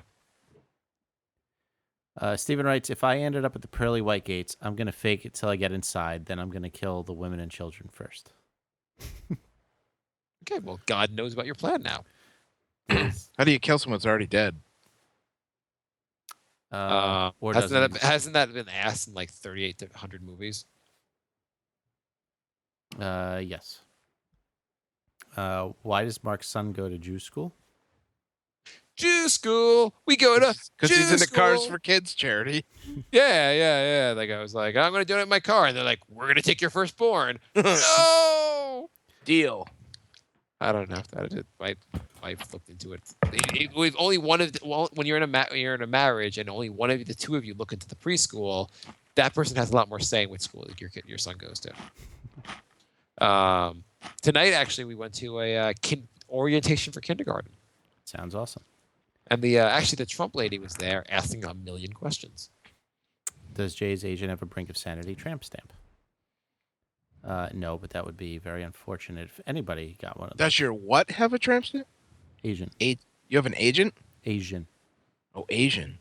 Stephen writes, if I ended up at the pearly white gates, I'm going to fake it till I get inside. Then I'm going to kill the women and children first. Okay, well, God knows about your plan now. How do you kill someone that's already dead? Or hasn't that been asked in like 3,800 movies? Yes. Why does Mark's son go to Jew school? Jew school. We go to Because he's in the Jew Cars school. for Kids charity. Yeah. Like I was like, I'm gonna donate my car, and they're like, we're gonna take your firstborn. No. Deal. I don't know if that is. My wife looked into it. We've only when you're in a marriage, and only one of the two of you look into the preschool. That person has a lot more say in which school your son goes to. Tonight, actually, we went to a orientation for kindergarten. Sounds awesome. And the Trump lady was there asking 1 million questions. Does Jay's agent have a brink of sanity tramp stamp? No, but that would be very unfortunate if anybody got one of those. Does your what have a tramp stamp? Agent. You have an agent? Asian. Oh, Asian.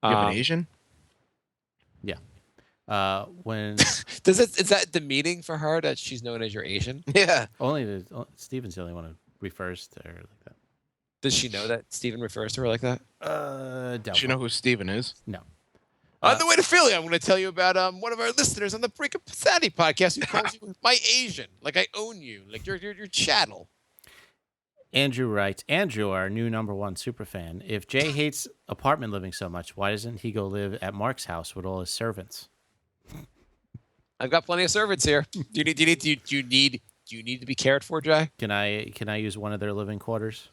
You have an Asian? When Is that demeaning for her that she's known as your Asian? Yeah. Steven's the only one who refers to her like that. Does she know that Steven refers to her like that? Do you know who Steven is? No. On the way to Philly, I'm going to tell you about one of our listeners on the Brink of Sanity podcast who calls you my Asian, like I own you, like you're chattel. Andrew writes, Andrew, our new #1 superfan, if Jay hates apartment living so much, why doesn't he go live at Mark's house with all his servants? I've got plenty of servants here. Do you need to be cared for, Jay? Can I use one of their living quarters?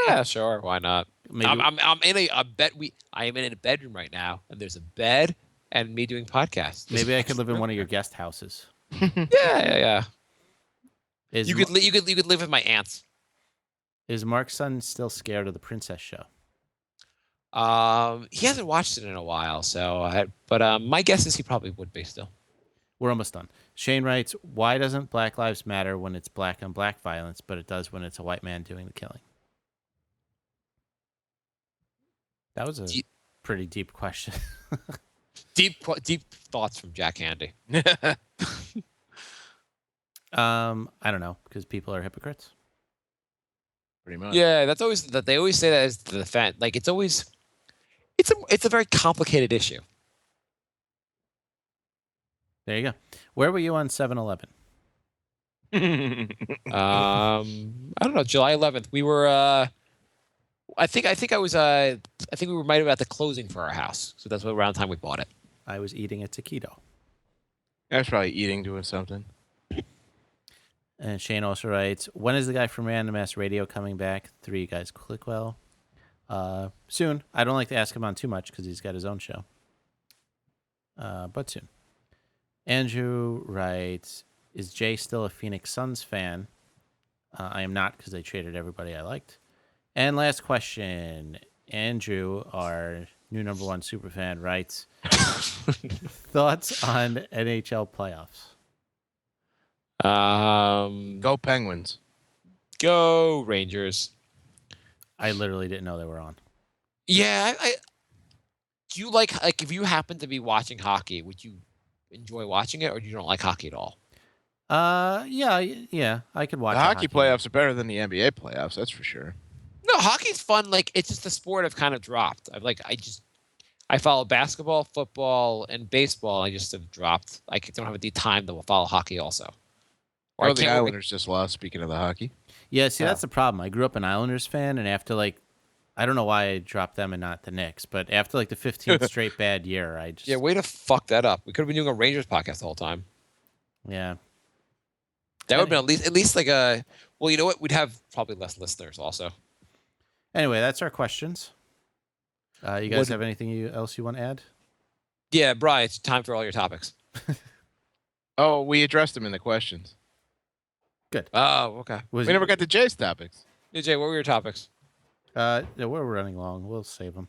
Yeah, sure. Why not? Maybe- I'm in a bed. I am in a bedroom right now, and there's a bed and me doing podcasts. Maybe I could live in one of your guest houses. Yeah. Is You could live with my aunts. Is Mark's son still scared of the Princess show? He hasn't watched it in a while, but my guess is he probably would be still. We're almost done. Shane writes, why doesn't Black Lives Matter when it's black on black violence, but it does when it's a white man doing the killing? That was a pretty deep question. Deep thoughts from Jack Handy. I don't know, because people are hypocrites. Pretty much. Yeah, that's always that they always say that as the defense. Like it's a very complicated issue. There you go. Where were you on 7-Eleven? I don't know. July 11th, we were. I think we were might have at the closing for our house, so that's what around the time we bought it. I was eating a taquito. I was probably eating, doing something. And Shane also writes, when is the guy from Random Ass Radio coming back? 3 guys click well. Soon. I don't like to ask him on too much because he's got his own show. But soon. Andrew writes, is Jay still a Phoenix Suns fan? I am not because they traded everybody I liked. And last question. Andrew, our new #1 superfan, writes, thoughts on NHL playoffs? Go Penguins. Go Rangers. I literally didn't know they were on. Yeah, I do you like if you happen to be watching hockey, would you enjoy watching it, or do you don't like hockey at all? Yeah, I could watch The a hockey playoffs are better than the NBA playoffs, that's for sure. No, hockey's fun. Like it's just the sport I've kind of dropped. I follow basketball, football, and baseball. I just have dropped. I don't have the time to follow hockey also. Or Oh, the Islanders just lost, speaking of the hockey. Yeah, see, that's the problem. I grew up an Islanders fan, and after, I don't know why I dropped them and not the Knicks, but after, the 15th straight bad year, I just... Yeah, way to fuck that up. We could have been doing a Rangers podcast the whole time. Yeah. That would have been at least like a... Well, you know what? We'd have probably less listeners also. Anyway, that's our questions. You guys have anything else you want to add? Yeah, Brian, it's time for all your topics. Oh, we addressed them in the questions. Good. Oh, okay. We never got to Jay's topics. Yeah, Jay, what were your topics? Yeah, we're running long. We'll save them.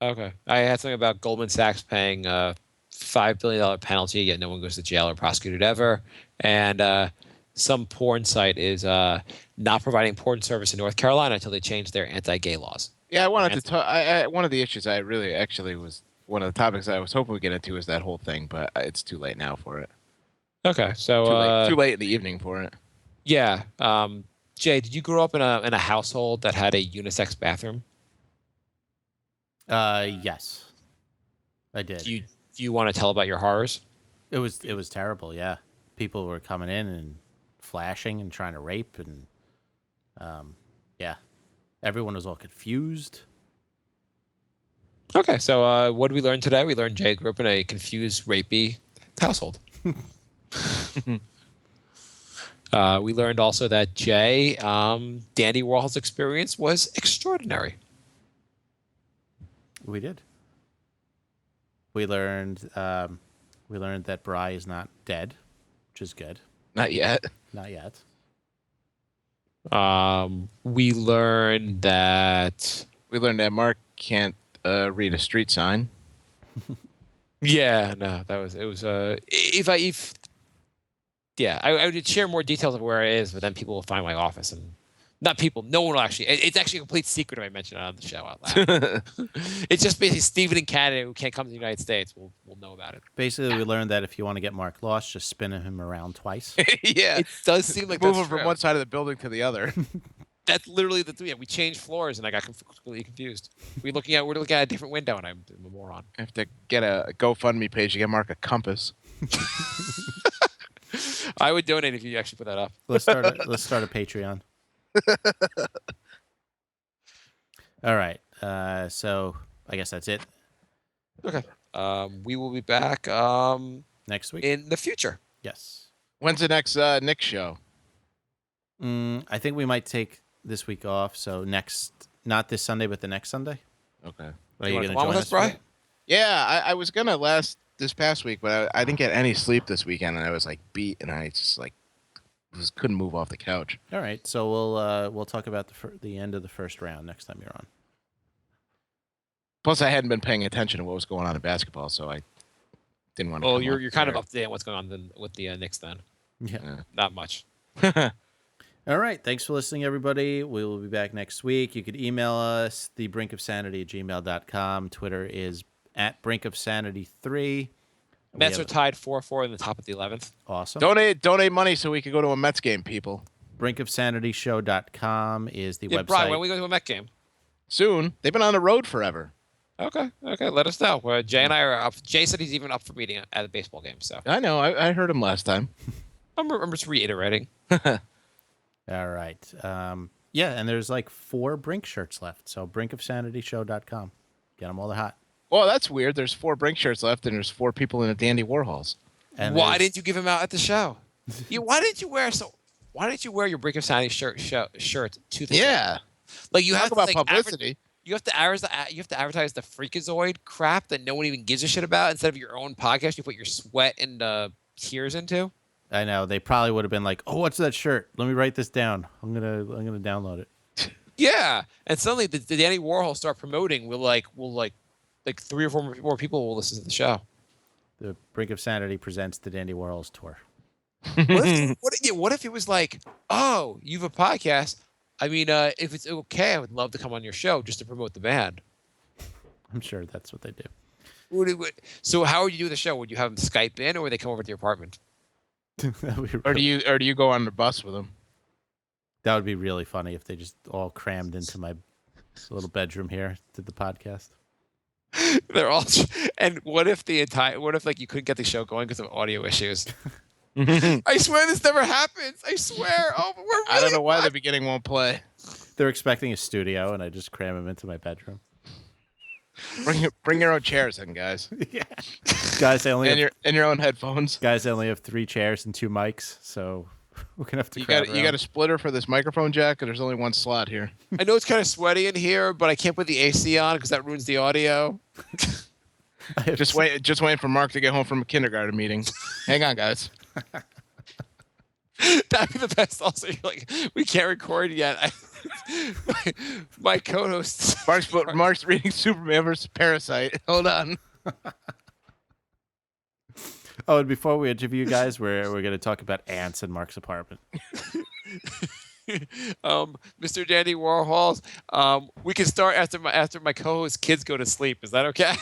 Okay. I had something about Goldman Sachs paying a $5 billion penalty, yet no one goes to jail or prosecuted ever. And some porn site is not providing porn service in North Carolina until they change their anti-gay laws. Yeah, I wanted to talk. One of the issues I really actually was one of the topics I was hoping we get into is that whole thing, but it's too late now for it. Okay, so Too late in the evening for it. Yeah. Jay, did you grow up in a household that had a unisex bathroom? Yes, I did. Do you want to tell about your horrors? It was terrible. Yeah, people were coming in and flashing and trying to rape, and yeah, everyone was all confused. Okay, so what did we learn today? We learned Jay grew up in a confused, rapey household. We learned also that Jay, Dandy Warhol's experience was extraordinary. We did. We learned that Bri is not dead, which is good. Not yet. Not yet. We learned that Marc can't read a street sign. Yeah, no, I would share more details of where it is, but then people will find my office and no one will actually. It's actually a complete secret if I mention it on the show out loud. It's just basically Steven in Canada who can't come to the United States will know about it. Basically, we learned that if you want to get Mark lost, just spin him around twice. Yeah, It does seem like move that's him from true. one side of the building to the other. That's literally we changed floors and I got completely confused. We're looking at a different window and I'm a moron. I have to get a GoFundMe page to get Marc a compass. I would donate if you actually put that up. Let's start a Patreon. All right. So I guess that's it. Okay. We will be back Next week. in the future. Yes. When's the next Nick show? I think we might take this week off. So not this Sunday, but the next Sunday. Okay. Are You you wanna going to come on join with us, us, Bri? for that? Yeah, I was gonna this past week, but I didn't get any sleep this weekend, and I was like beat, and I just couldn't move off the couch. All right. So we'll talk about the end of the first round next time you're on. Plus, I hadn't been paying attention to what was going on in basketball, so I didn't want to. Well, you're kind of up to date on what's going on with the Knicks then. Yeah. Not much. All right. Thanks for listening, everybody. We will be back next week. You could email us, thebrinkofsanity@gmail.com. Twitter is @brinkofsanity3. Mets are tied 4-4 in the top of the 11th. Awesome. Donate money so we could go to a Mets game, people. brinkofsanityshow.com is the Yeah, website. Brian, when we go to a Met game? Soon. They've been on the road forever. Okay. Let us know. Jay and I are up. Jay said he's even up for meeting at a baseball game. So I know. I heard him last time. I'm just reiterating. All right. Yeah, and there's like 4 Brink shirts left. So brinkofsanityshow.com. Get them while they're hot. Well, that's weird. There's 4 Brink shirts left, and there's 4 people in the Dandy Warhols. And Why there's- didn't you give him out at the show? Why didn't you wear your Brink of Sanity shirt to the show? Yeah. Like you Talk have to, about like, publicity. You have to advertise the Freakazoid crap that no one even gives a shit about. Instead of your own podcast, you put your sweat and tears into. I know they probably would have been like, "Oh, what's that shirt? Let me write this down. I'm gonna download it." Yeah, and suddenly the Dandy Warhols start promoting. We'll like 3 or 4 more people will listen to the show. The Brink of Sanity presents the Dandy Warhols tour. What if it was like, oh, you have a podcast? I mean, if it's okay, I would love to come on your show just to promote the band. I'm sure that's what they do. So how would you do the show? Would you have them Skype in, or would they come over to your apartment? Or do you go on the bus with them? That would be really funny if they just all crammed into my little bedroom here, did the podcast. They're all. And what if like you couldn't get the show going because of audio issues? I swear this never happens. I swear. Oh, but we're really I don't know why the beginning won't play. They're expecting a studio, and I just cram them into my bedroom. Bring your own chairs in, guys. Yeah, guys, I only And your own headphones. guys, I only have 3 chairs and 2 mics, so we're gonna have to. You crowd got around. a splitter for this microphone jack, and there's only 1 slot here. I know it's kind of sweaty in here, but I can't put the AC on because that ruins the audio. I have Just waiting for Marc to get home from a kindergarten meeting. Hang on, guys. That'd be the best. Also, you're like, we can't record yet. My co-host. Mark's reading Superman vs. Parasite. Hold on. Oh, and before we interview you guys, we're going to talk about ants in Mark's apartment. Mr. Dandy Warhols. We can start after my co-host kids go to sleep. Is that okay?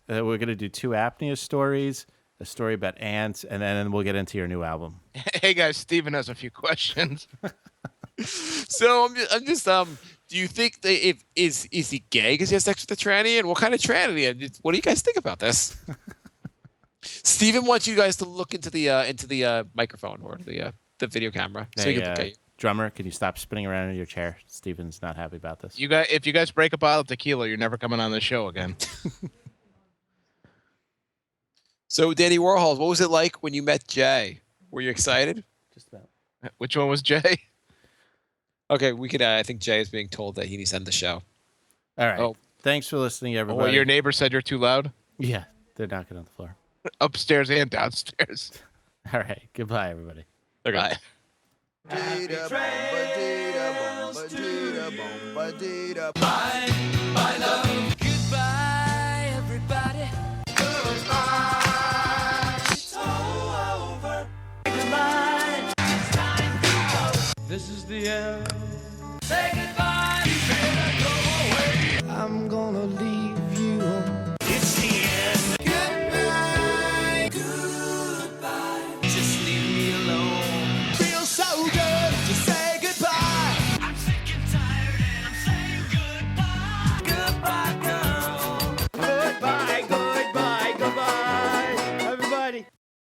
We're going to do 2 apnea stories, a story about ants, and then we'll get into your new album. Hey guys, Steven has a few questions. So I'm just do you think that is he gay because he has sex with a tranny, and what kind of tranny? What do you guys think about this? Steven wants you guys to look into the microphone or the video camera so Hey, he can look at you. drummer, can you stop spinning around in your chair? Steven's not happy about this. If you guys break a bottle of tequila, you're never coming on the show again. So, Dandy Warhols, what was it like when you met Jay? Were you excited? Just about. Which one was Jay? Okay, we could. I think Jay is being told that he needs to end the show. All right. Oh. Thanks for listening, Oh, everybody. your neighbor said you're too loud? Yeah, they're knocking on the floor. Upstairs and downstairs. All right. Goodbye, everybody. Okay. Bye. Goodbye, everybody. It's all over. Goodbye. This is the end.